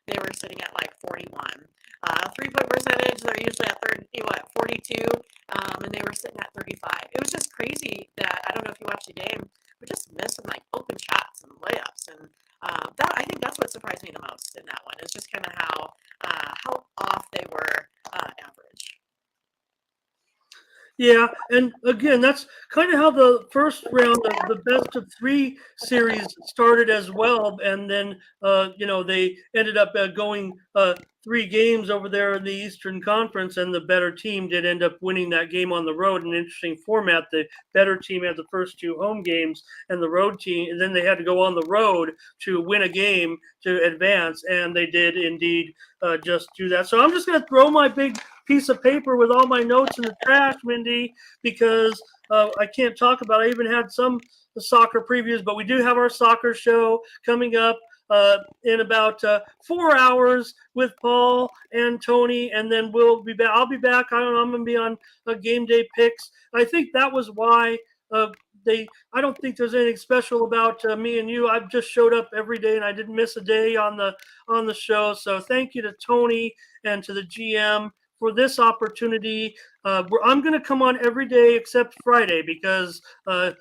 They were sitting at 41. 3-point percentage, they're usually at 42, and they were sitting at 35. It was just crazy that, I don't know if you watched the game, we're just missing open shots and layups, and I think that's what surprised me the most in that one. Is just kind of how off they were average.
Yeah, and again, that's kind of how the first round of the best of 3 series started as well. And then, they ended up going 3 games over there in the Eastern Conference, and the better team did end up winning that game on the road. An interesting format. The better team had the first 2 home games, and the road team, and then they had to go on the road to win a game to advance, and they did indeed just do that. So I'm just going to throw my big piece of paper with all my notes in the trash, Mindy, because I can't talk about it. I even had some soccer previews, but we do have our soccer show coming up in about 4 hours with Paul and Tony, and then we'll be back. I'll be back. I don't know. I'm going to be on game day picks. I think that was why I don't think there's anything special about me and you. I've just showed up every day, and I didn't miss a day on the show. So thank you to Tony and to the GM for this opportunity. I'm going to come on every day except Friday because I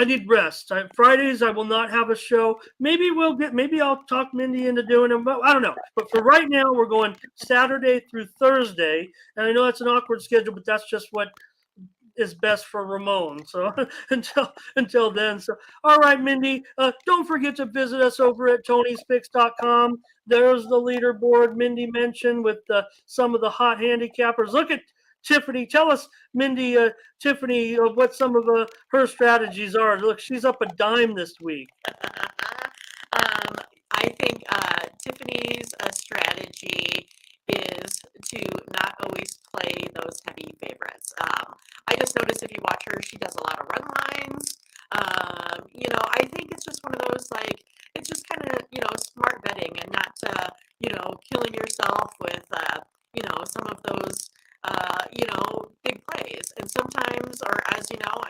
need rest. Fridays I will not have a show. Maybe I'll talk Mindy into doing them, but I don't know. But for right now, we're going Saturday through Thursday, and I know that's an awkward schedule, but that's just what is best for Ramon. So until then. So all right, Mindy, don't forget to visit us over at Tony'sPicks.com. There's the leaderboard Mindy mentioned with some of the hot handicappers. Look at Tiffany. Tell us, Mindy, Tiffany, what some of her strategies are. Look, she's up a dime this week.
I think Tiffany's strategy is to not always play those heavy favorites. I just noticed if you watch her, she does a lot of run lines. I think it's just one of those, like, it's just kind of, smart betting and not, killing yourself with, some of those, big plays. And sometimes, or as you know,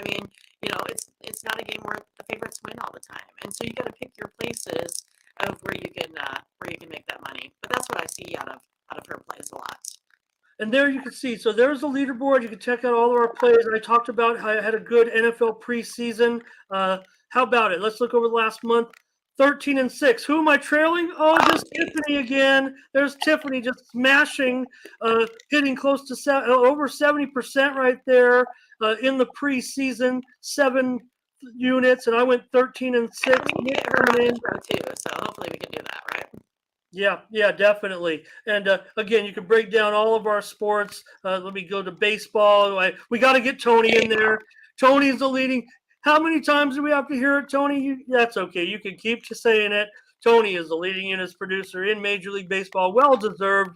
it's not a game where the favorites win all the time. And so you got to pick your places of where you can make that money. But that's what I see out of her plays a lot.
And there you can see. So there's the leaderboard. You can check out all of our plays. I talked about how I had a good NFL preseason. How about it? Let's look over the last month. 13-6. Who am I trailing? Oh, just Tiffany again. There's Tiffany just smashing, hitting close to over 70% right there in the preseason. 7 units, and I went 13-6.
We get her on the show too, so hopefully we can do that, right?
Yeah, definitely. And again, you can break down all of our sports. Let me go to baseball. We got to get Tony in there. Tony's the leading. How many times do we have to hear it, Tony? That's okay. You can keep saying it. Tony is the leading units producer in Major League Baseball. Well deserved.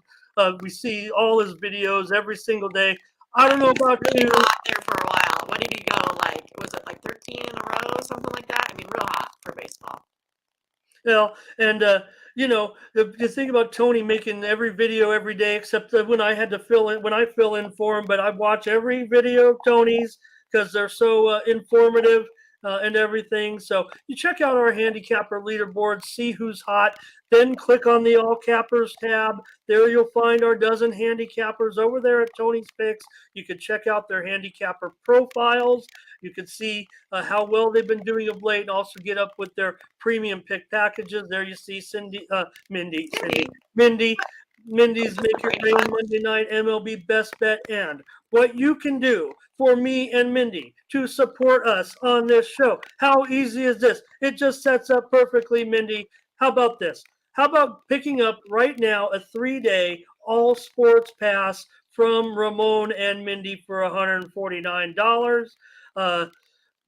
We see all his videos every single day. I don't know about
really
you.
Hot there for a while. What did he go like? Was it like 13 in a row, something like that? Real hot for baseball.
And the thing about Tony making every video every day, except when I had to fill in for him, but I watch every video of Tony's because they're so informative and everything. So you check out our handicapper leaderboard, see who's hot, then click on the all cappers tab. There you'll find our dozen handicappers over there at Tony's Picks. You can check out their handicapper profiles. You can see how well they've been doing of late, and also get up with their premium pick packages. There you see Mindy's Make It Rain Monday Night MLB Best Bet, and what you can do for me and Mindy to support us on this show. How easy is this? It just sets up perfectly, Mindy. How about this? How about picking up right now a 3-day all sports pass from Ramon and Mindy for $149?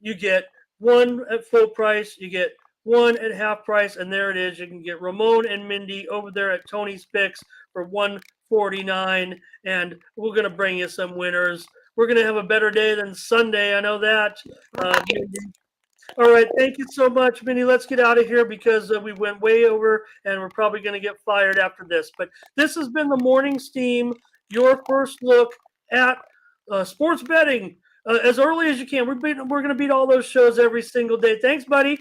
You get one at full price, you get one at half price, and there it is. You can get Ramon and Mindy over there at Tony's Picks for $149, and we're going to bring you some winners. We're going to have a better day than Sunday. I know that. All right. Thank you so much, Mindy. Let's get out of here because we went way over, and we're probably going to get fired after this. But this has been the Morning Steam, your first look at sports betting as early as you can. We're going to beat all those shows every single day. Thanks, buddy.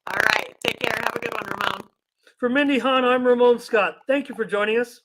All right. Take care. Have a good one, Ramon.
For Mindy Hahn, I'm Ramon Scott. Thank you for joining us.